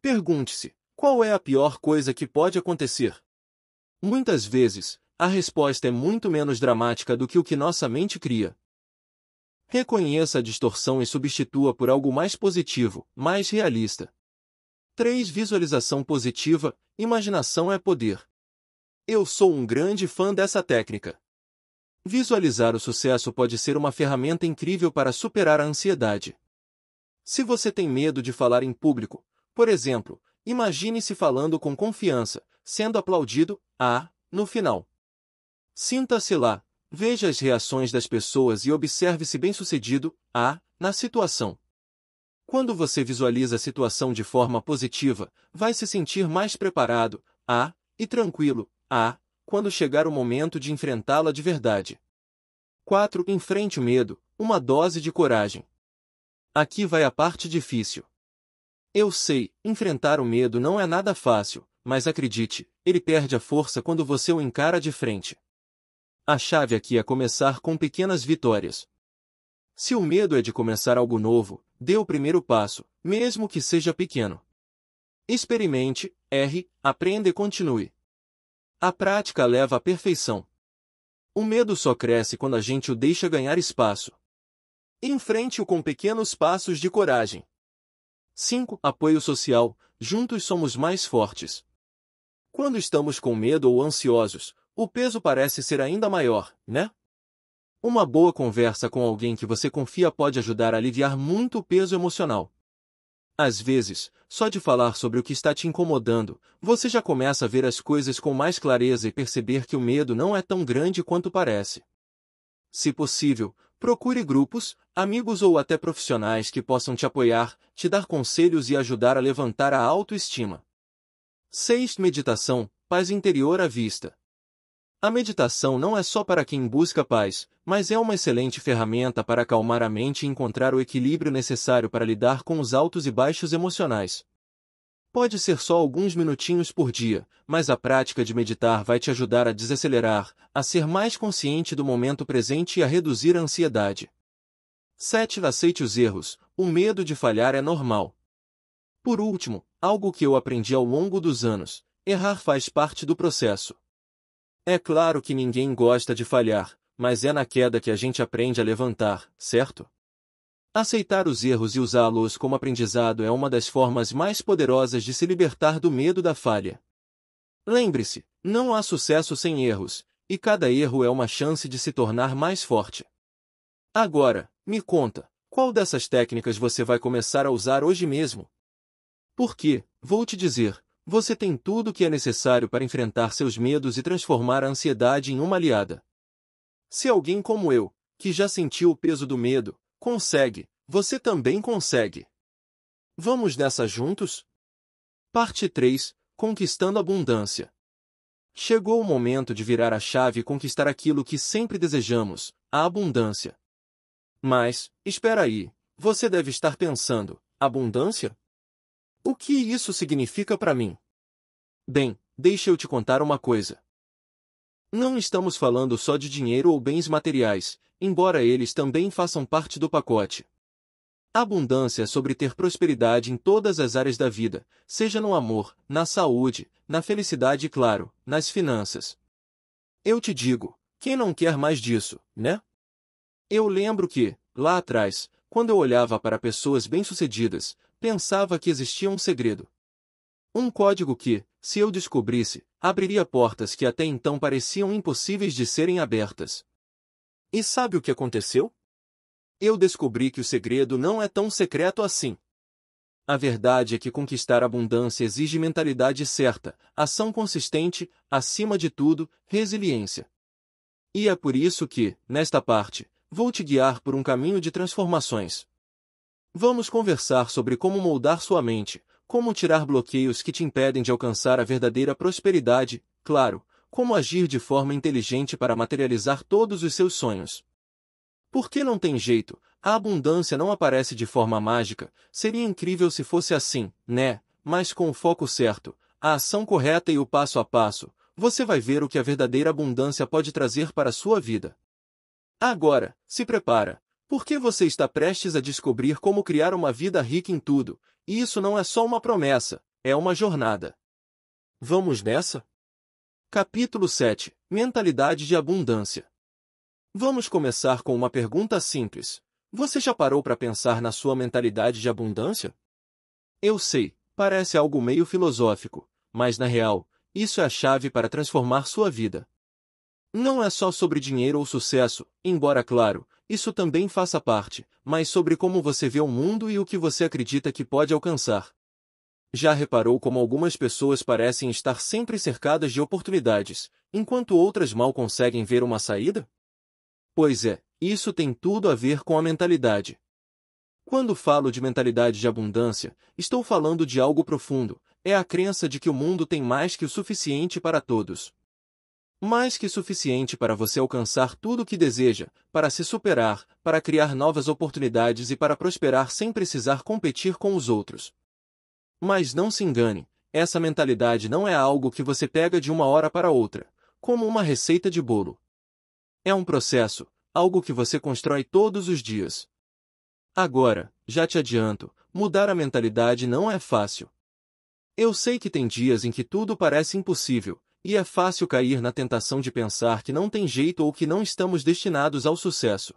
Pergunte-se: qual é a pior coisa que pode acontecer? Muitas vezes, a resposta é muito menos dramática do que o que nossa mente cria. Reconheça a distorção e substitua por algo mais positivo, mais realista. 3. Visualização positiva, imaginação é poder. Eu sou um grande fã dessa técnica. Visualizar o sucesso pode ser uma ferramenta incrível para superar a ansiedade. Se você tem medo de falar em público, por exemplo, imagine-se falando com confiança, sendo aplaudido, no final. Sinta-se lá, veja as reações das pessoas e observe-se bem-sucedido, na situação. Quando você visualiza a situação de forma positiva, vai se sentir mais preparado, e tranquilo, quando chegar o momento de enfrentá-la de verdade. 4. Enfrente o medo, uma dose de coragem. Aqui vai a parte difícil. Eu sei, enfrentar o medo não é nada fácil, mas acredite, ele perde a força quando você o encara de frente. A chave aqui é começar com pequenas vitórias. Se o medo é de começar algo novo, dê o primeiro passo, mesmo que seja pequeno. Experimente, erre, aprenda e continue. A prática leva à perfeição. O medo só cresce quando a gente o deixa ganhar espaço. Enfrente-o com pequenos passos de coragem. 5. Apoio social. Juntos somos mais fortes. Quando estamos com medo ou ansiosos, o peso parece ser ainda maior, né? Uma boa conversa com alguém que você confia pode ajudar a aliviar muito o peso emocional. Às vezes, só de falar sobre o que está te incomodando, você já começa a ver as coisas com mais clareza e perceber que o medo não é tão grande quanto parece. Se possível, Procure grupos, amigos ou até profissionais que possam te apoiar, te dar conselhos e ajudar a levantar a autoestima. 6. Meditação, paz interior à vista. A meditação não é só para quem busca paz, mas é uma excelente ferramenta para acalmar a mente e encontrar o equilíbrio necessário para lidar com os altos e baixos emocionais. Pode ser só alguns minutinhos por dia, mas a prática de meditar vai te ajudar a desacelerar, a ser mais consciente do momento presente e a reduzir a ansiedade. 7. Aceite os erros. O medo de falhar é normal. Por último, algo que eu aprendi ao longo dos anos: errar faz parte do processo. É claro que ninguém gosta de falhar, mas é na queda que a gente aprende a levantar, certo? Aceitar os erros e usá-los como aprendizado é uma das formas mais poderosas de se libertar do medo da falha. Lembre-se, não há sucesso sem erros, e cada erro é uma chance de se tornar mais forte. Agora, me conta, qual dessas técnicas você vai começar a usar hoje mesmo? Porque, vou te dizer, você tem tudo o que é necessário para enfrentar seus medos e transformar a ansiedade em uma aliada. Se alguém como eu, que já sentiu o peso do medo, consegue, você também consegue. Vamos nessa juntos? Parte 3. Conquistando a abundância. Chegou o momento de virar a chave e conquistar aquilo que sempre desejamos, a abundância. Mas, espera aí, você deve estar pensando, abundância? O que isso significa para mim? Bem, deixa eu te contar uma coisa. Não estamos falando só de dinheiro ou bens materiais, embora eles também façam parte do pacote. A abundância é sobre ter prosperidade em todas as áreas da vida, seja no amor, na saúde, na felicidade e, claro, nas finanças. Eu te digo, quem não quer mais disso, né? Eu lembro que, lá atrás, quando eu olhava para pessoas bem-sucedidas, pensava que existia um segredo. Um código que, se eu descobrisse, abriria portas que até então pareciam impossíveis de serem abertas. E sabe o que aconteceu? Eu descobri que o segredo não é tão secreto assim. A verdade é que conquistar a abundância exige mentalidade certa, ação consistente, acima de tudo, resiliência. E é por isso que, nesta parte, vou te guiar por um caminho de transformações. Vamos conversar sobre como moldar sua mente, como tirar bloqueios que te impedem de alcançar a verdadeira prosperidade, claro, como agir de forma inteligente para materializar todos os seus sonhos. Porque não tem jeito, a abundância não aparece de forma mágica, seria incrível se fosse assim, né? Mas com o foco certo, a ação correta e o passo a passo, você vai ver o que a verdadeira abundância pode trazer para a sua vida. Agora, se prepara, porque você está prestes a descobrir como criar uma vida rica em tudo, e isso não é só uma promessa, é uma jornada. Vamos nessa? Capítulo 7. Mentalidade de abundância. Vamos começar com uma pergunta simples. Você já parou para pensar na sua mentalidade de abundância? Eu sei, parece algo meio filosófico, mas na real, isso é a chave para transformar sua vida. Não é só sobre dinheiro ou sucesso, embora claro, isso também faça parte, mas sobre como você vê o mundo e o que você acredita que pode alcançar. Já reparou como algumas pessoas parecem estar sempre cercadas de oportunidades, enquanto outras mal conseguem ver uma saída? Pois é, isso tem tudo a ver com a mentalidade. Quando falo de mentalidade de abundância, estou falando de algo profundo, é a crença de que o mundo tem mais que o suficiente para todos. Mais que suficiente para você alcançar tudo o que deseja, para se superar, para criar novas oportunidades e para prosperar sem precisar competir com os outros. Mas não se engane, essa mentalidade não é algo que você pega de uma hora para outra, como uma receita de bolo. É um processo, algo que você constrói todos os dias. Agora, já te adianto, mudar a mentalidade não é fácil. Eu sei que tem dias em que tudo parece impossível, e é fácil cair na tentação de pensar que não tem jeito ou que não estamos destinados ao sucesso.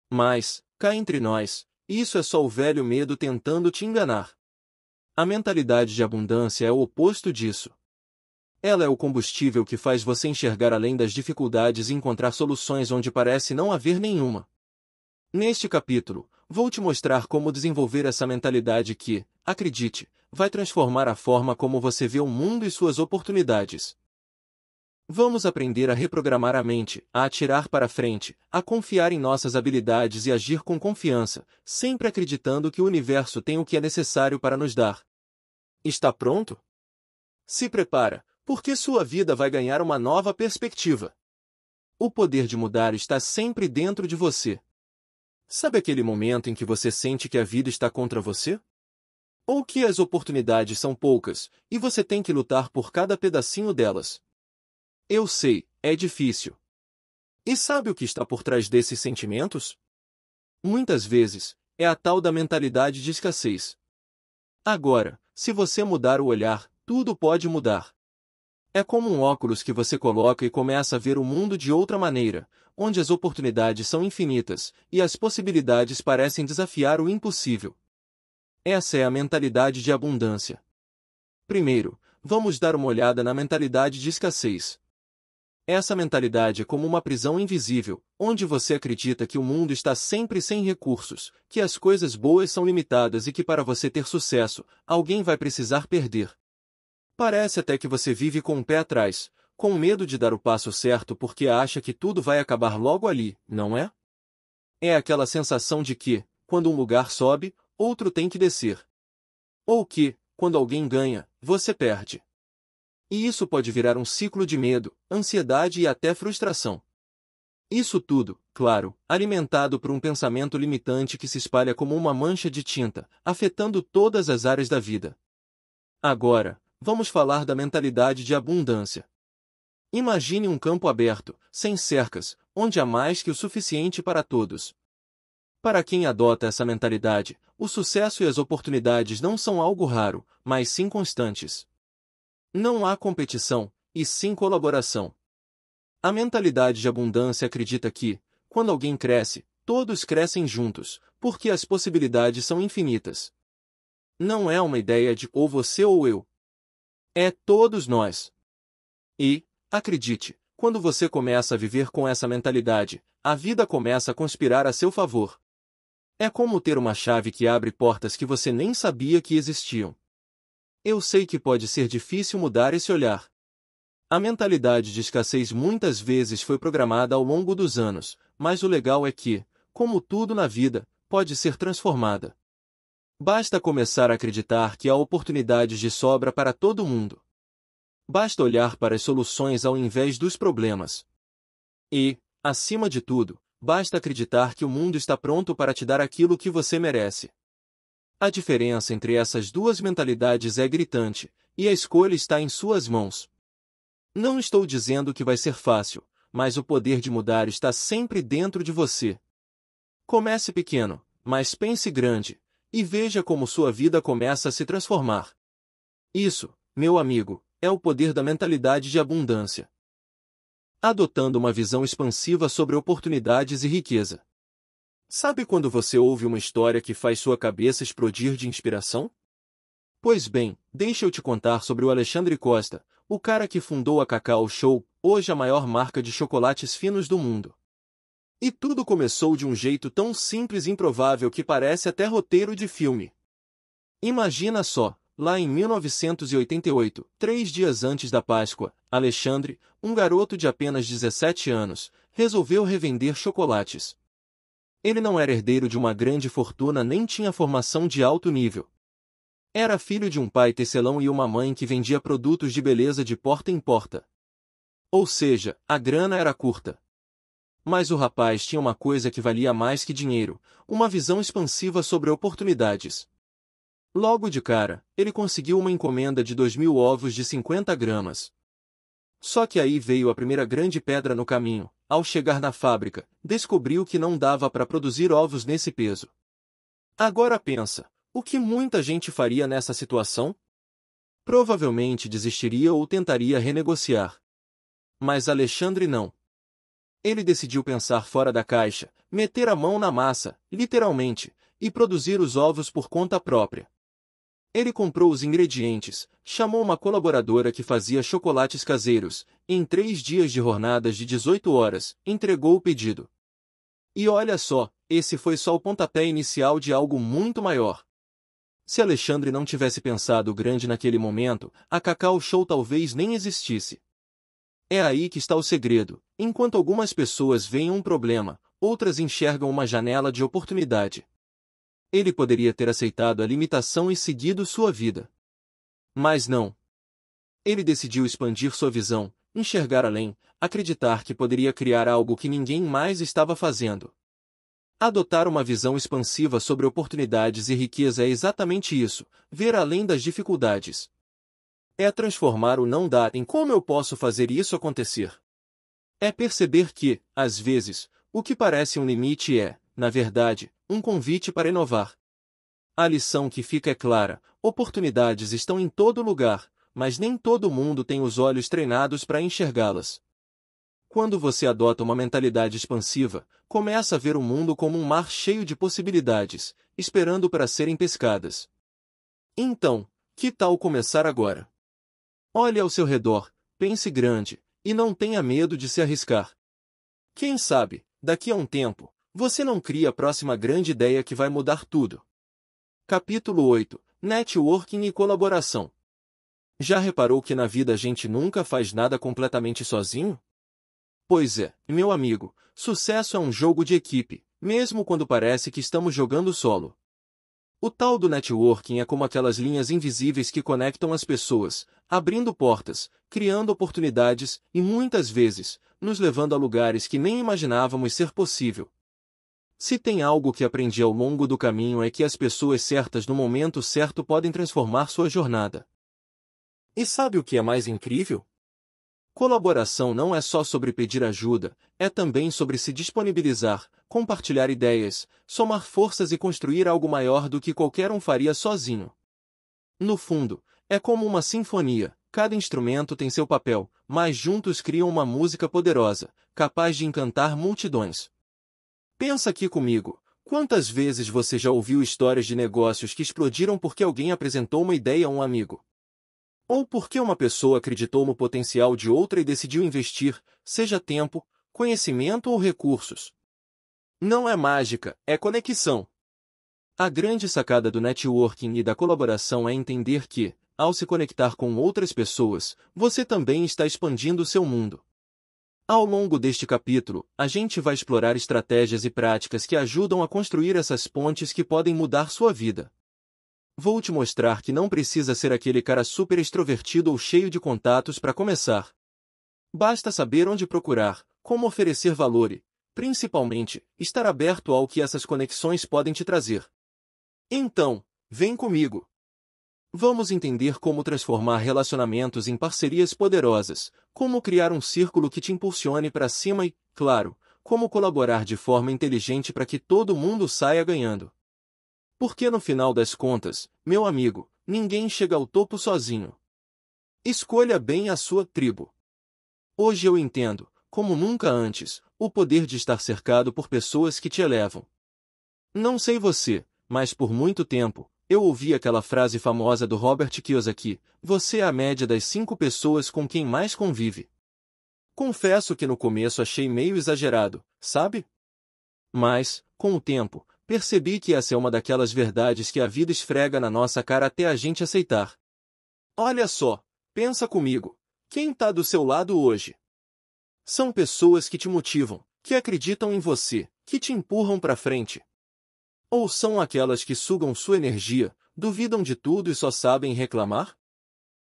Mas, cá entre nós, isso é só o velho medo tentando te enganar. A mentalidade de abundância é o oposto disso. Ela é o combustível que faz você enxergar além das dificuldades e encontrar soluções onde parece não haver nenhuma. Neste capítulo, vou te mostrar como desenvolver essa mentalidade que, acredite, vai transformar a forma como você vê o mundo e suas oportunidades. Vamos aprender a reprogramar a mente, a atirar para frente, a confiar em nossas habilidades e agir com confiança, sempre acreditando que o universo tem o que é necessário para nos dar. Está pronto? Se prepara, porque sua vida vai ganhar uma nova perspectiva. O poder de mudar está sempre dentro de você. Sabe aquele momento em que você sente que a vida está contra você? Ou que as oportunidades são poucas, e você tem que lutar por cada pedacinho delas? Eu sei, é difícil. E sabe o que está por trás desses sentimentos? Muitas vezes, é a tal da mentalidade de escassez. Agora, se você mudar o olhar, tudo pode mudar. É como um óculos que você coloca e começa a ver o mundo de outra maneira, onde as oportunidades são infinitas, e as possibilidades parecem desafiar o impossível. Essa é a mentalidade de abundância. Primeiro, vamos dar uma olhada na mentalidade de escassez. Essa mentalidade é como uma prisão invisível, onde você acredita que o mundo está sempre sem recursos, que as coisas boas são limitadas e que para você ter sucesso, alguém vai precisar perder. Parece até que você vive com o pé atrás, com medo de dar o passo certo porque acha que tudo vai acabar logo ali, não é? É aquela sensação de que, quando um lugar sobe, outro tem que descer. Ou que, quando alguém ganha, você perde. E isso pode virar um ciclo de medo, ansiedade e até frustração. Isso tudo, claro, alimentado por um pensamento limitante que se espalha como uma mancha de tinta, afetando todas as áreas da vida. Agora, vamos falar da mentalidade de abundância. Imagine um campo aberto, sem cercas, onde há mais que o suficiente para todos. Para quem adota essa mentalidade, o sucesso e as oportunidades não são algo raro, mas sim constantes. Não há competição, e sim colaboração. A mentalidade de abundância acredita que, quando alguém cresce, todos crescem juntos, porque as possibilidades são infinitas. Não é uma ideia de ou você ou eu. É todos nós. E, acredite, quando você começa a viver com essa mentalidade, a vida começa a conspirar a seu favor. É como ter uma chave que abre portas que você nem sabia que existiam. Eu sei que pode ser difícil mudar esse olhar. A mentalidade de escassez muitas vezes foi programada ao longo dos anos, mas o legal é que, como tudo na vida, pode ser transformada. Basta começar a acreditar que há oportunidades de sobra para todo mundo. Basta olhar para as soluções ao invés dos problemas. E, acima de tudo, basta acreditar que o mundo está pronto para te dar aquilo que você merece. A diferença entre essas duas mentalidades é gritante, e a escolha está em suas mãos. Não estou dizendo que vai ser fácil, mas o poder de mudar está sempre dentro de você. Comece pequeno, mas pense grande, e veja como sua vida começa a se transformar. Isso, meu amigo, é o poder da mentalidade de abundância. Adotando uma visão expansiva sobre oportunidades e riqueza. Sabe quando você ouve uma história que faz sua cabeça explodir de inspiração? Pois bem, deixa eu te contar sobre o Alexandre Costa, o cara que fundou a Cacau Show, hoje a maior marca de chocolates finos do mundo. E tudo começou de um jeito tão simples e improvável que parece até roteiro de filme. Imagina só, lá em 1988, 3 dias antes da Páscoa, Alexandre, um garoto de apenas 17 anos, resolveu revender chocolates. Ele não era herdeiro de uma grande fortuna nem tinha formação de alto nível. Era filho de um pai tecelão e uma mãe que vendia produtos de beleza de porta em porta. Ou seja, a grana era curta. Mas o rapaz tinha uma coisa que valia mais que dinheiro, uma visão expansiva sobre oportunidades. Logo de cara, ele conseguiu uma encomenda de 2.000 ovos de 50 gramas. Só que aí veio a primeira grande pedra no caminho. Ao chegar na fábrica, descobriu que não dava para produzir ovos nesse peso. Agora pensa, o que muita gente faria nessa situação? Provavelmente desistiria ou tentaria renegociar. Mas Alexandre não. Ele decidiu pensar fora da caixa, meter a mão na massa, literalmente, e produzir os ovos por conta própria. Ele comprou os ingredientes, chamou uma colaboradora que fazia chocolates caseiros, e em 3 dias de jornadas de 18 horas, entregou o pedido. E olha só, esse foi só o pontapé inicial de algo muito maior. Se Alexandre não tivesse pensado grande naquele momento, a Cacau Show talvez nem existisse. É aí que está o segredo. Enquanto algumas pessoas veem um problema, outras enxergam uma janela de oportunidade. Ele poderia ter aceitado a limitação e seguido sua vida. Mas não. Ele decidiu expandir sua visão, enxergar além, acreditar que poderia criar algo que ninguém mais estava fazendo. Adotar uma visão expansiva sobre oportunidades e riqueza é exatamente isso, ver além das dificuldades. É transformar o não dar em como eu posso fazer isso acontecer. É perceber que, às vezes, o que parece um limite é, na verdade, um convite para inovar. A lição que fica é clara: oportunidades estão em todo lugar, mas nem todo mundo tem os olhos treinados para enxergá-las. Quando você adota uma mentalidade expansiva, começa a ver o mundo como um mar cheio de possibilidades, esperando para serem pescadas. Então, que tal começar agora? Olhe ao seu redor, pense grande, e não tenha medo de se arriscar. Quem sabe, daqui a um tempo, você não cria a próxima grande ideia que vai mudar tudo. Capítulo 8. Networking e colaboração. Já reparou que na vida a gente nunca faz nada completamente sozinho? Pois é, meu amigo, sucesso é um jogo de equipe, mesmo quando parece que estamos jogando solo. O tal do networking é como aquelas linhas invisíveis que conectam as pessoas, abrindo portas, criando oportunidades e, muitas vezes, nos levando a lugares que nem imaginávamos ser possível. Se tem algo que aprendi ao longo do caminho é que as pessoas certas no momento certo podem transformar sua jornada. E sabe o que é mais incrível? Colaboração não é só sobre pedir ajuda, é também sobre se disponibilizar, compartilhar ideias, somar forças e construir algo maior do que qualquer um faria sozinho. No fundo, é como uma sinfonia, cada instrumento tem seu papel, mas juntos criam uma música poderosa, capaz de encantar multidões. Pensa aqui comigo, quantas vezes você já ouviu histórias de negócios que explodiram porque alguém apresentou uma ideia a um amigo? Ou porque uma pessoa acreditou no potencial de outra e decidiu investir, seja tempo, conhecimento ou recursos. Não é mágica, é conexão. A grande sacada do networking e da colaboração é entender que, ao se conectar com outras pessoas, você também está expandindo seu mundo. Ao longo deste capítulo, a gente vai explorar estratégias e práticas que ajudam a construir essas pontes que podem mudar sua vida. Vou te mostrar que não precisa ser aquele cara super extrovertido ou cheio de contatos para começar. Basta saber onde procurar, como oferecer valor e, principalmente, estar aberto ao que essas conexões podem te trazer. Então, vem comigo. Vamos entender como transformar relacionamentos em parcerias poderosas, como criar um círculo que te impulsione para cima e, claro, como colaborar de forma inteligente para que todo mundo saia ganhando. Porque no final das contas, meu amigo, ninguém chega ao topo sozinho. Escolha bem a sua tribo. Hoje eu entendo, como nunca antes, o poder de estar cercado por pessoas que te elevam. Não sei você, mas por muito tempo, eu ouvi aquela frase famosa do Robert Kiyosaki: você é a média das 5 pessoas com quem mais convive. Confesso que no começo achei meio exagerado, sabe? Mas, com o tempo, percebi que essa é uma daquelas verdades que a vida esfrega na nossa cara até a gente aceitar. Olha só, pensa comigo, quem está do seu lado hoje? São pessoas que te motivam, que acreditam em você, que te empurram para frente. Ou são aquelas que sugam sua energia, duvidam de tudo e só sabem reclamar?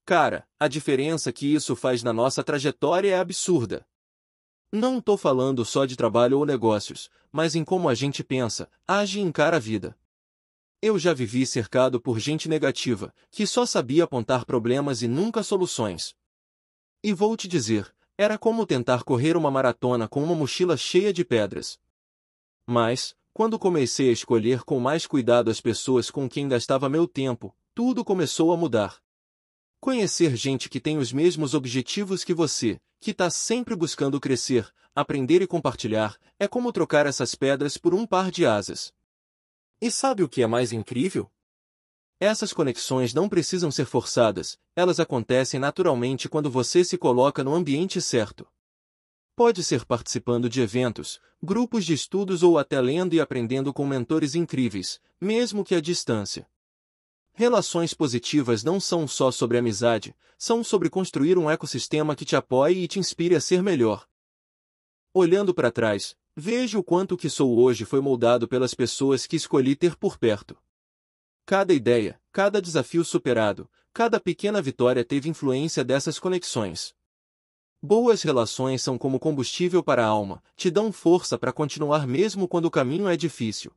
Cara, a diferença que isso faz na nossa trajetória é absurda. Não tô falando só de trabalho ou negócios, mas em como a gente pensa, age e encara a vida. Eu já vivi cercado por gente negativa, que só sabia apontar problemas e nunca soluções. E vou te dizer, era como tentar correr uma maratona com uma mochila cheia de pedras. Mas, quando comecei a escolher com mais cuidado as pessoas com quem gastava meu tempo, tudo começou a mudar. Conhecer gente que tem os mesmos objetivos que você, que está sempre buscando crescer, aprender e compartilhar, é como trocar essas pedras por um par de asas. E sabe o que é mais incrível? Essas conexões não precisam ser forçadas, elas acontecem naturalmente quando você se coloca no ambiente certo. Pode ser participando de eventos, grupos de estudos ou até lendo e aprendendo com mentores incríveis, mesmo que à distância. Relações positivas não são só sobre amizade, são sobre construir um ecossistema que te apoie e te inspire a ser melhor. Olhando para trás, vejo o quanto o que sou hoje foi moldado pelas pessoas que escolhi ter por perto. Cada ideia, cada desafio superado, cada pequena vitória teve influência dessas conexões. Boas relações são como combustível para a alma, te dão força para continuar mesmo quando o caminho é difícil.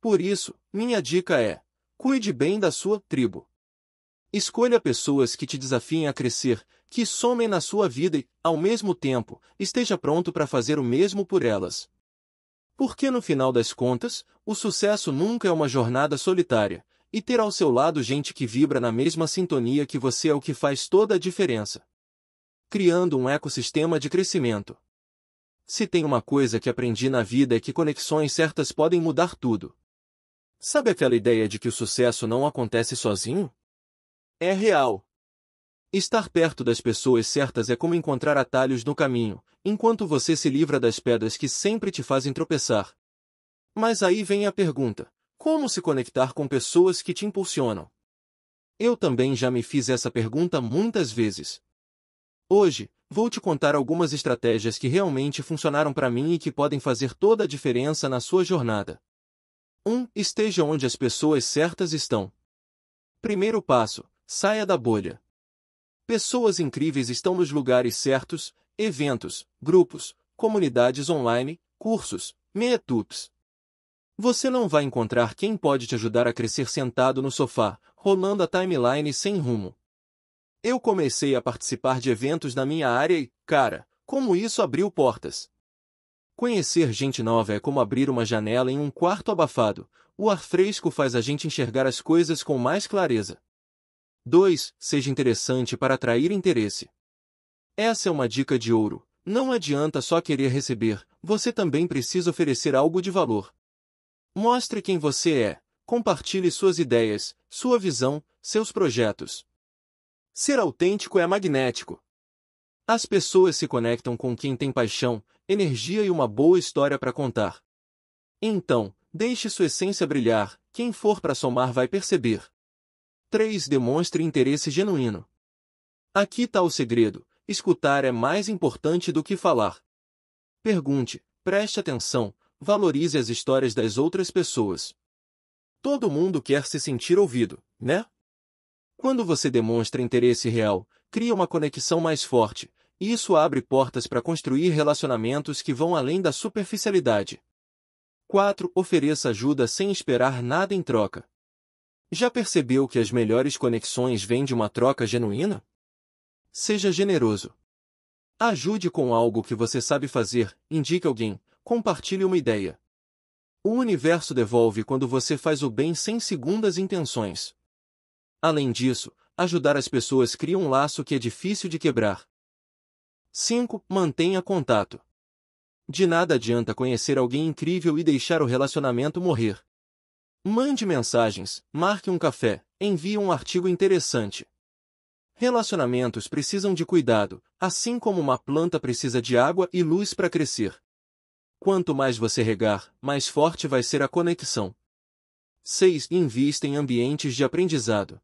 Por isso, minha dica é: cuide bem da sua tribo. Escolha pessoas que te desafiem a crescer, que somem na sua vida e, ao mesmo tempo, esteja pronto para fazer o mesmo por elas. Porque no final das contas, o sucesso nunca é uma jornada solitária, e ter ao seu lado gente que vibra na mesma sintonia que você é o que faz toda a diferença. Criando um ecossistema de crescimento. Se tem uma coisa que aprendi na vida é que conexões certas podem mudar tudo. Sabe aquela ideia de que o sucesso não acontece sozinho? É real. Estar perto das pessoas certas é como encontrar atalhos no caminho, enquanto você se livra das pedras que sempre te fazem tropeçar. Mas aí vem a pergunta: como se conectar com pessoas que te impulsionam? Eu também já me fiz essa pergunta muitas vezes. Hoje, vou te contar algumas estratégias que realmente funcionaram para mim e que podem fazer toda a diferença na sua jornada. 1. Esteja onde as pessoas certas estão. Primeiro passo: saia da bolha. Pessoas incríveis estão nos lugares certos, eventos, grupos, comunidades online, cursos, meetups. Você não vai encontrar quem pode te ajudar a crescer sentado no sofá, rolando a timeline sem rumo. Eu comecei a participar de eventos na minha área e, cara, como isso abriu portas. Conhecer gente nova é como abrir uma janela em um quarto abafado. O ar fresco faz a gente enxergar as coisas com mais clareza. 2. Seja interessante para atrair interesse. Essa é uma dica de ouro. Não adianta só querer receber, você também precisa oferecer algo de valor. Mostre quem você é, compartilhe suas ideias, sua visão, seus projetos. Ser autêntico é magnético. As pessoas se conectam com quem tem paixão, energia e uma boa história para contar. Então, deixe sua essência brilhar, quem for para somar vai perceber. 3. Demonstre interesse genuíno. Aqui está o segredo: escutar é mais importante do que falar. Pergunte, preste atenção, valorize as histórias das outras pessoas. Todo mundo quer se sentir ouvido, né? Quando você demonstra interesse real, cria uma conexão mais forte, e isso abre portas para construir relacionamentos que vão além da superficialidade. 4. Ofereça ajuda sem esperar nada em troca. Já percebeu que as melhores conexões vêm de uma troca genuína? Seja generoso. Ajude com algo que você sabe fazer, indique alguém, compartilhe uma ideia. O universo devolve quando você faz o bem sem segundas intenções. Além disso, ajudar as pessoas cria um laço que é difícil de quebrar. 5. Mantenha contato. De nada adianta conhecer alguém incrível e deixar o relacionamento morrer. Mande mensagens, marque um café, envie um artigo interessante. Relacionamentos precisam de cuidado, assim como uma planta precisa de água e luz para crescer. Quanto mais você regar, mais forte vai ser a conexão. 6. Invista em ambientes de aprendizado.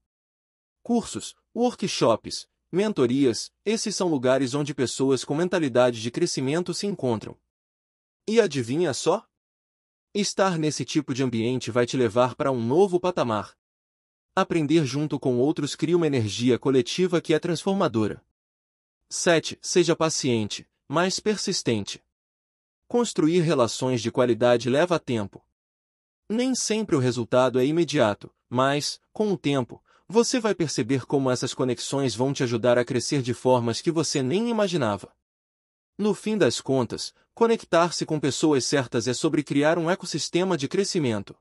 Cursos, workshops, mentorias, esses são lugares onde pessoas com mentalidade de crescimento se encontram. E adivinha só? Estar nesse tipo de ambiente vai te levar para um novo patamar. Aprender junto com outros cria uma energia coletiva que é transformadora. 7. Seja paciente, mas persistente. Construir relações de qualidade leva tempo. Nem sempre o resultado é imediato, mas, com o tempo, você vai perceber como essas conexões vão te ajudar a crescer de formas que você nem imaginava. No fim das contas, conectar-se com pessoas certas é sobre criar um ecossistema de crescimento.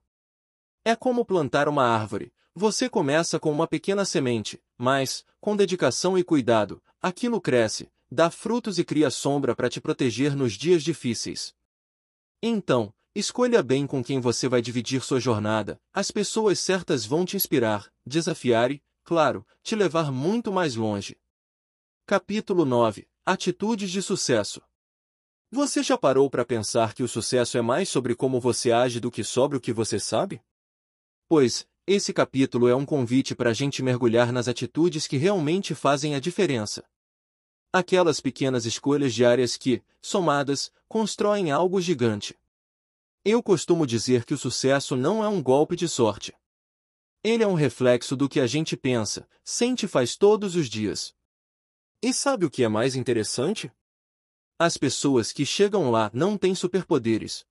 É como plantar uma árvore. Você começa com uma pequena semente, mas, com dedicação e cuidado, aquilo cresce, dá frutos e cria sombra para te proteger nos dias difíceis. Então, escolha bem com quem você vai dividir sua jornada. As pessoas certas vão te inspirar, desafiar e, claro, te levar muito mais longe. Capítulo 9. Atitudes de sucesso. Você já parou para pensar que o sucesso é mais sobre como você age do que sobre o que você sabe? Pois, Esse capítulo é um convite para a gente mergulhar nas atitudes que realmente fazem a diferença. Aquelas pequenas escolhas diárias que, somadas, constroem algo gigante. Eu costumo dizer que o sucesso não é um golpe de sorte. Ele é um reflexo do que a gente pensa, sente e faz todos os dias. E sabe o que é mais interessante? As pessoas que chegam lá não têm superpoderes.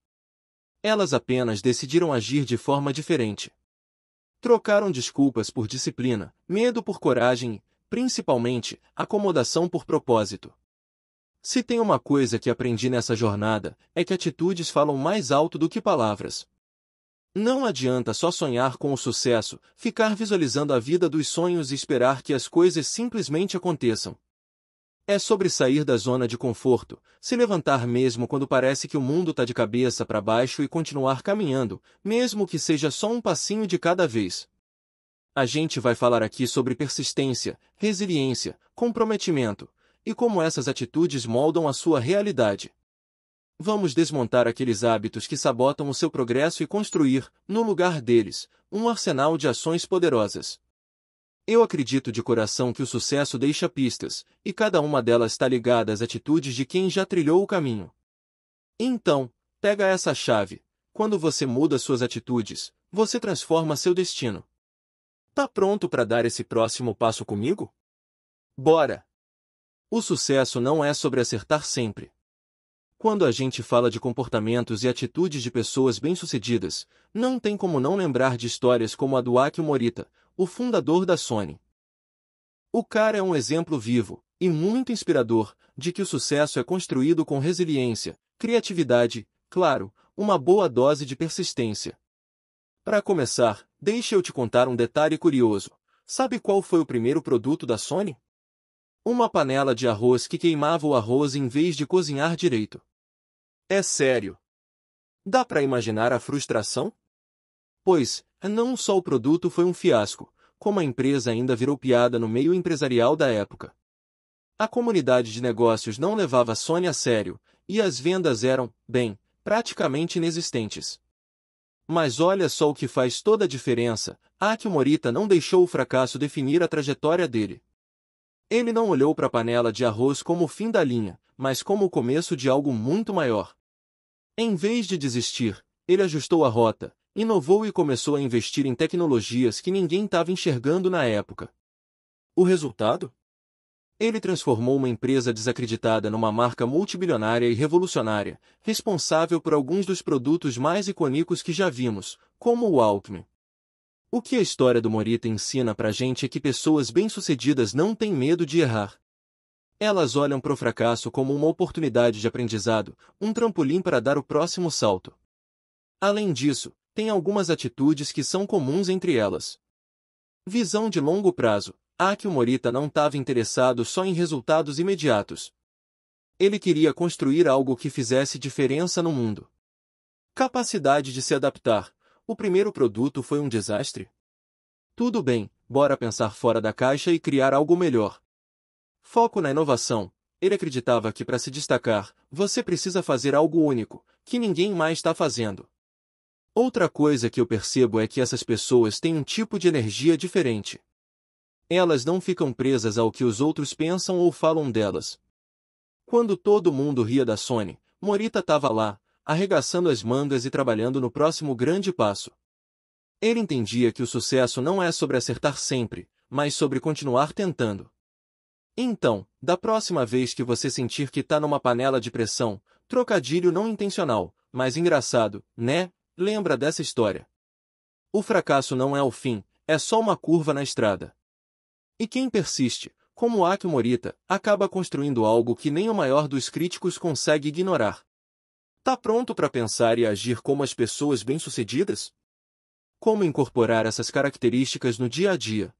Elas apenas decidiram agir de forma diferente. Trocaram desculpas por disciplina, medo por coragem e, principalmente, acomodação por propósito. Se tem uma coisa que aprendi nessa jornada, é que atitudes falam mais alto do que palavras. Não adianta só sonhar com o sucesso, ficar visualizando a vida dos sonhos e esperar que as coisas simplesmente aconteçam. É sobre sair da zona de conforto, se levantar mesmo quando parece que o mundo está de cabeça para baixo e continuar caminhando, mesmo que seja só um passinho de cada vez. A gente vai falar aqui sobre persistência, resiliência, comprometimento, e como essas atitudes moldam a sua realidade. Vamos desmontar aqueles hábitos que sabotam o seu progresso e construir, no lugar deles, um arsenal de ações poderosas. Eu acredito de coração que o sucesso deixa pistas, e cada uma delas está ligada às atitudes de quem já trilhou o caminho. Então, pega essa chave. Quando você muda suas atitudes, você transforma seu destino. Tá pronto para dar esse próximo passo comigo? Bora! O sucesso não é sobre acertar sempre. Quando a gente fala de comportamentos e atitudes de pessoas bem-sucedidas, não tem como não lembrar de histórias como a do Akio Morita, o fundador da Sony. O cara é um exemplo vivo, e muito inspirador, de que o sucesso é construído com resiliência, criatividade, claro, uma boa dose de persistência. Para começar, deixa eu te contar um detalhe curioso. Sabe qual foi o primeiro produto da Sony? Uma panela de arroz que queimava o arroz em vez de cozinhar direito. É sério. Dá para imaginar a frustração? Pois, não só o produto foi um fiasco, como a empresa ainda virou piada no meio empresarial da época. A comunidade de negócios não levava a Sony a sério, e as vendas eram, bem, praticamente inexistentes. Mas olha só o que faz toda a diferença, Akio Morita não deixou o fracasso definir a trajetória dele. Ele não olhou para a panela de arroz como o fim da linha, mas como o começo de algo muito maior. Em vez de desistir, ele ajustou a rota, inovou e começou a investir em tecnologias que ninguém estava enxergando na época. O resultado? Ele transformou uma empresa desacreditada numa marca multibilionária e revolucionária, responsável por alguns dos produtos mais icônicos que já vimos, como o Walkman. O que a história do Morita ensina pra gente é que pessoas bem-sucedidas não têm medo de errar. Elas olham para o fracasso como uma oportunidade de aprendizado, um trampolim para dar o próximo salto. Além disso, tem algumas atitudes que são comuns entre elas. Visão de longo prazo. Akio Morita não estava interessado só em resultados imediatos. Ele queria construir algo que fizesse diferença no mundo. Capacidade de se adaptar. O primeiro produto foi um desastre? Tudo bem, bora pensar fora da caixa e criar algo melhor. Foco na inovação. Ele acreditava que para se destacar, você precisa fazer algo único, que ninguém mais está fazendo. Outra coisa que eu percebo é que essas pessoas têm um tipo de energia diferente. Elas não ficam presas ao que os outros pensam ou falam delas. Quando todo mundo ria da Sony, Morita estava lá, arregaçando as mangas e trabalhando no próximo grande passo. Ele entendia que o sucesso não é sobre acertar sempre, mas sobre continuar tentando. Então, da próxima vez que você sentir que está numa panela de pressão, trocadilho não intencional, mas engraçado, né? Lembra dessa história. O fracasso não é o fim, é só uma curva na estrada. E quem persiste, como Akio Morita, acaba construindo algo que nem o maior dos críticos consegue ignorar. Tá pronto para pensar e agir como as pessoas bem-sucedidas? Como incorporar essas características no dia a dia?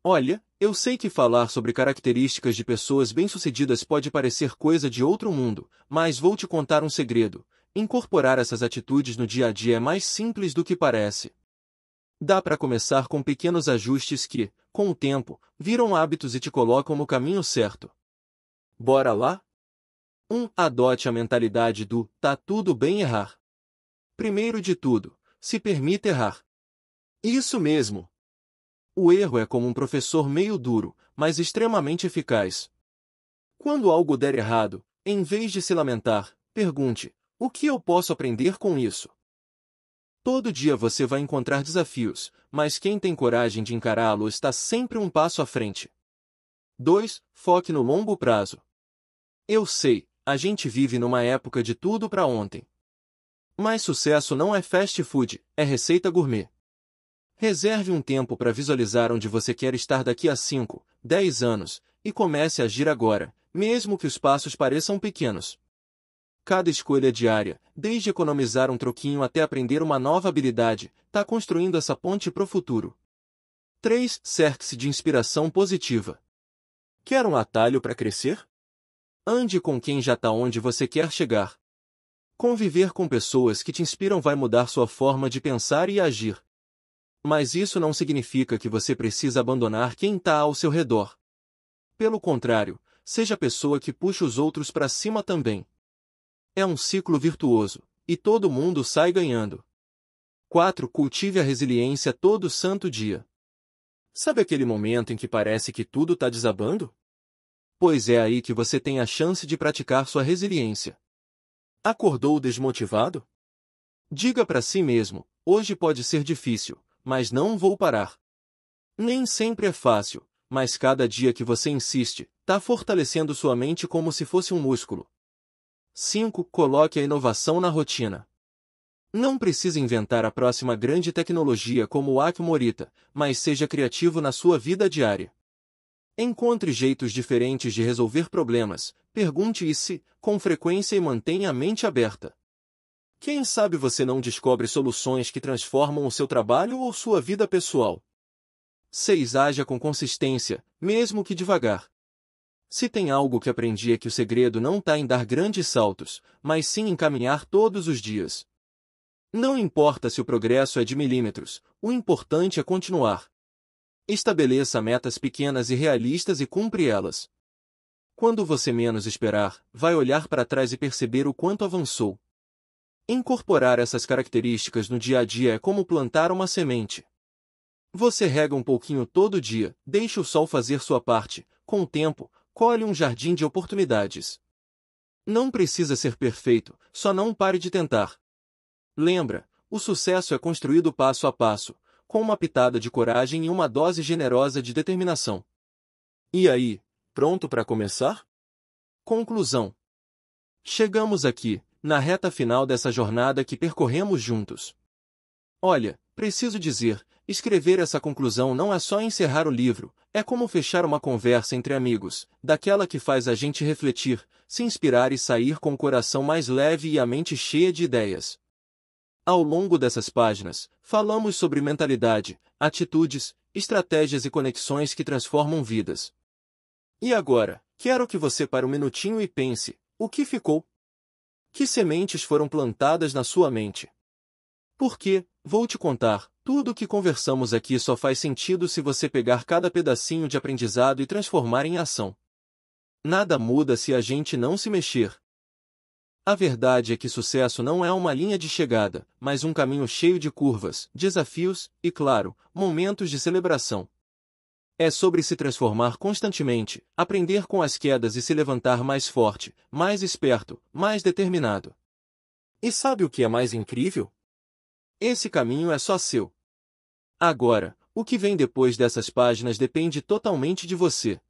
Olha, eu sei que falar sobre características de pessoas bem-sucedidas pode parecer coisa de outro mundo, mas vou te contar um segredo. Incorporar essas atitudes no dia a dia é mais simples do que parece. Dá para começar com pequenos ajustes que, com o tempo, viram hábitos e te colocam no caminho certo. Bora lá? 1. Adote a mentalidade do "tá tudo bem errar". Primeiro de tudo, se permita errar. Isso mesmo! O erro é como um professor meio duro, mas extremamente eficaz. Quando algo der errado, em vez de se lamentar, pergunte: o que eu posso aprender com isso? Todo dia você vai encontrar desafios, mas quem tem coragem de encará-lo está sempre um passo à frente. 2. Foque no longo prazo. Eu sei, a gente vive numa época de tudo para ontem. Mas sucesso não é fast food, é receita gourmet. Reserve um tempo para visualizar onde você quer estar daqui a 5, 10 anos, e comece a agir agora, mesmo que os passos pareçam pequenos. Cada escolha diária, desde economizar um troquinho até aprender uma nova habilidade, está construindo essa ponte para o futuro. 3. Cerque-se de inspiração positiva. Quer um atalho para crescer? Ande com quem já está onde você quer chegar. Conviver com pessoas que te inspiram vai mudar sua forma de pensar e agir. Mas isso não significa que você precisa abandonar quem está ao seu redor. Pelo contrário, seja a pessoa que puxa os outros para cima também. É um ciclo virtuoso, e todo mundo sai ganhando. 4. Cultive a resiliência todo santo dia. Sabe aquele momento em que parece que tudo está desabando? Pois é aí que você tem a chance de praticar sua resiliência. Acordou desmotivado? Diga para si mesmo: hoje pode ser difícil, mas não vou parar. Nem sempre é fácil, mas cada dia que você insiste, está fortalecendo sua mente como se fosse um músculo. 5. Coloque a inovação na rotina. Não precisa inventar a próxima grande tecnologia como o Aki Morita, mas seja criativo na sua vida diária. Encontre jeitos diferentes de resolver problemas, pergunte-se com frequência e mantenha a mente aberta. Quem sabe você não descobre soluções que transformam o seu trabalho ou sua vida pessoal. 6. Haja com consistência, mesmo que devagar. Se tem algo que aprendi é que o segredo não está em dar grandes saltos, mas sim em caminhar todos os dias. Não importa se o progresso é de milímetros, o importante é continuar. Estabeleça metas pequenas e realistas e cumpre elas. Quando você menos esperar, vai olhar para trás e perceber o quanto avançou. Incorporar essas características no dia a dia é como plantar uma semente. Você rega um pouquinho todo dia, deixa o sol fazer sua parte, com o tempo, colhe um jardim de oportunidades. Não precisa ser perfeito, só não pare de tentar. Lembra, o sucesso é construído passo a passo, com uma pitada de coragem e uma dose generosa de determinação. E aí, pronto para começar? Conclusão. Chegamos aqui, na reta final dessa jornada que percorremos juntos. Olha, preciso dizer, escrever essa conclusão não é só encerrar o livro, é como fechar uma conversa entre amigos, daquela que faz a gente refletir, se inspirar e sair com o coração mais leve e a mente cheia de ideias. Ao longo dessas páginas, falamos sobre mentalidade, atitudes, estratégias e conexões que transformam vidas. E agora, quero que você pare um minutinho e pense: o que ficou? Que sementes foram plantadas na sua mente? Porque, vou te contar, tudo o que conversamos aqui só faz sentido se você pegar cada pedacinho de aprendizado e transformar em ação. Nada muda se a gente não se mexer. A verdade é que sucesso não é uma linha de chegada, mas um caminho cheio de curvas, desafios e, claro, momentos de celebração. É sobre se transformar constantemente, aprender com as quedas e se levantar mais forte, mais esperto, mais determinado. E sabe o que é mais incrível? Esse caminho é só seu. Agora, o que vem depois dessas páginas depende totalmente de você.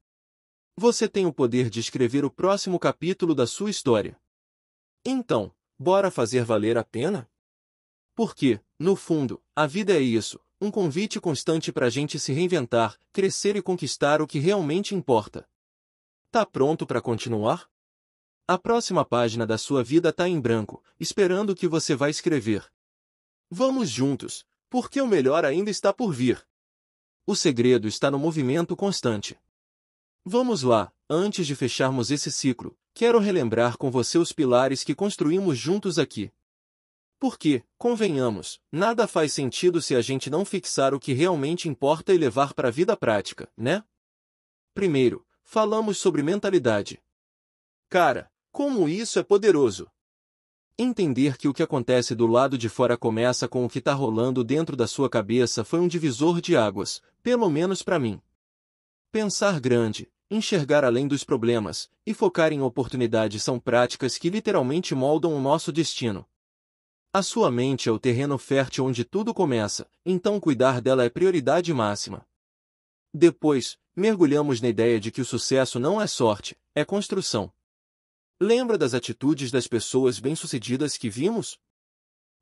Você tem o poder de escrever o próximo capítulo da sua história. Então, bora fazer valer a pena? Porque, no fundo, a vida é isso, um convite constante para a gente se reinventar, crescer e conquistar o que realmente importa. Tá pronto para continuar? A próxima página da sua vida tá em branco, esperando o que você vai escrever. Vamos juntos, porque o melhor ainda está por vir. O segredo está no movimento constante. Vamos lá, antes de fecharmos esse ciclo, quero relembrar com você os pilares que construímos juntos aqui. Porque, convenhamos, nada faz sentido se a gente não fixar o que realmente importa e levar para a vida prática, né? Primeiro, falamos sobre mentalidade. Cara, como isso é poderoso! Entender que o que acontece do lado de fora começa com o que está rolando dentro da sua cabeça foi um divisor de águas, pelo menos para mim. Pensar grande, enxergar além dos problemas e focar em oportunidades são práticas que literalmente moldam o nosso destino. A sua mente é o terreno fértil onde tudo começa, então cuidar dela é prioridade máxima. Depois, mergulhamos na ideia de que o sucesso não é sorte, é construção. Lembra das atitudes das pessoas bem-sucedidas que vimos?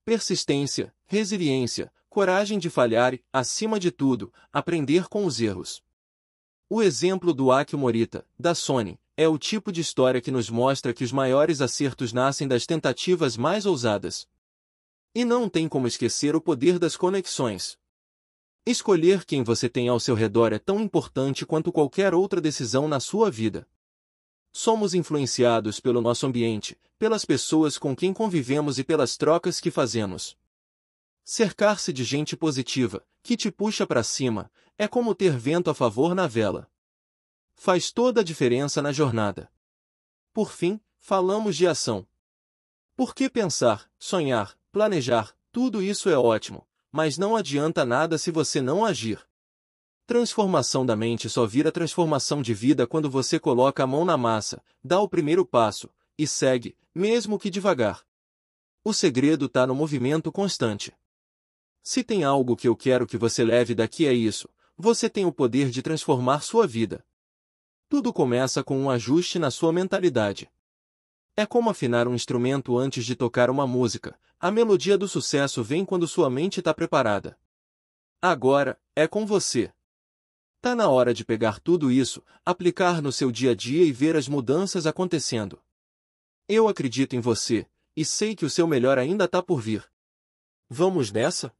Persistência, resiliência, coragem de falhar e, acima de tudo, aprender com os erros. O exemplo do Akio Morita, da Sony, é o tipo de história que nos mostra que os maiores acertos nascem das tentativas mais ousadas. E não tem como esquecer o poder das conexões. Escolher quem você tem ao seu redor é tão importante quanto qualquer outra decisão na sua vida. Somos influenciados pelo nosso ambiente, pelas pessoas com quem convivemos e pelas trocas que fazemos. Cercar-se de gente positiva, que te puxa para cima, é como ter vento a favor na vela. Faz toda a diferença na jornada. Por fim, falamos de ação. Porque pensar, sonhar, planejar, tudo isso é ótimo, mas não adianta nada se você não agir. Transformação da mente só vira transformação de vida quando você coloca a mão na massa, dá o primeiro passo, e segue, mesmo que devagar. O segredo está no movimento constante. Se tem algo que eu quero que você leve daqui é isso, você tem o poder de transformar sua vida. Tudo começa com um ajuste na sua mentalidade. É como afinar um instrumento antes de tocar uma música, a melodia do sucesso vem quando sua mente está preparada. Agora, é com você. Tá na hora de pegar tudo isso, aplicar no seu dia a dia e ver as mudanças acontecendo. Eu acredito em você, e sei que o seu melhor ainda tá por vir. Vamos nessa?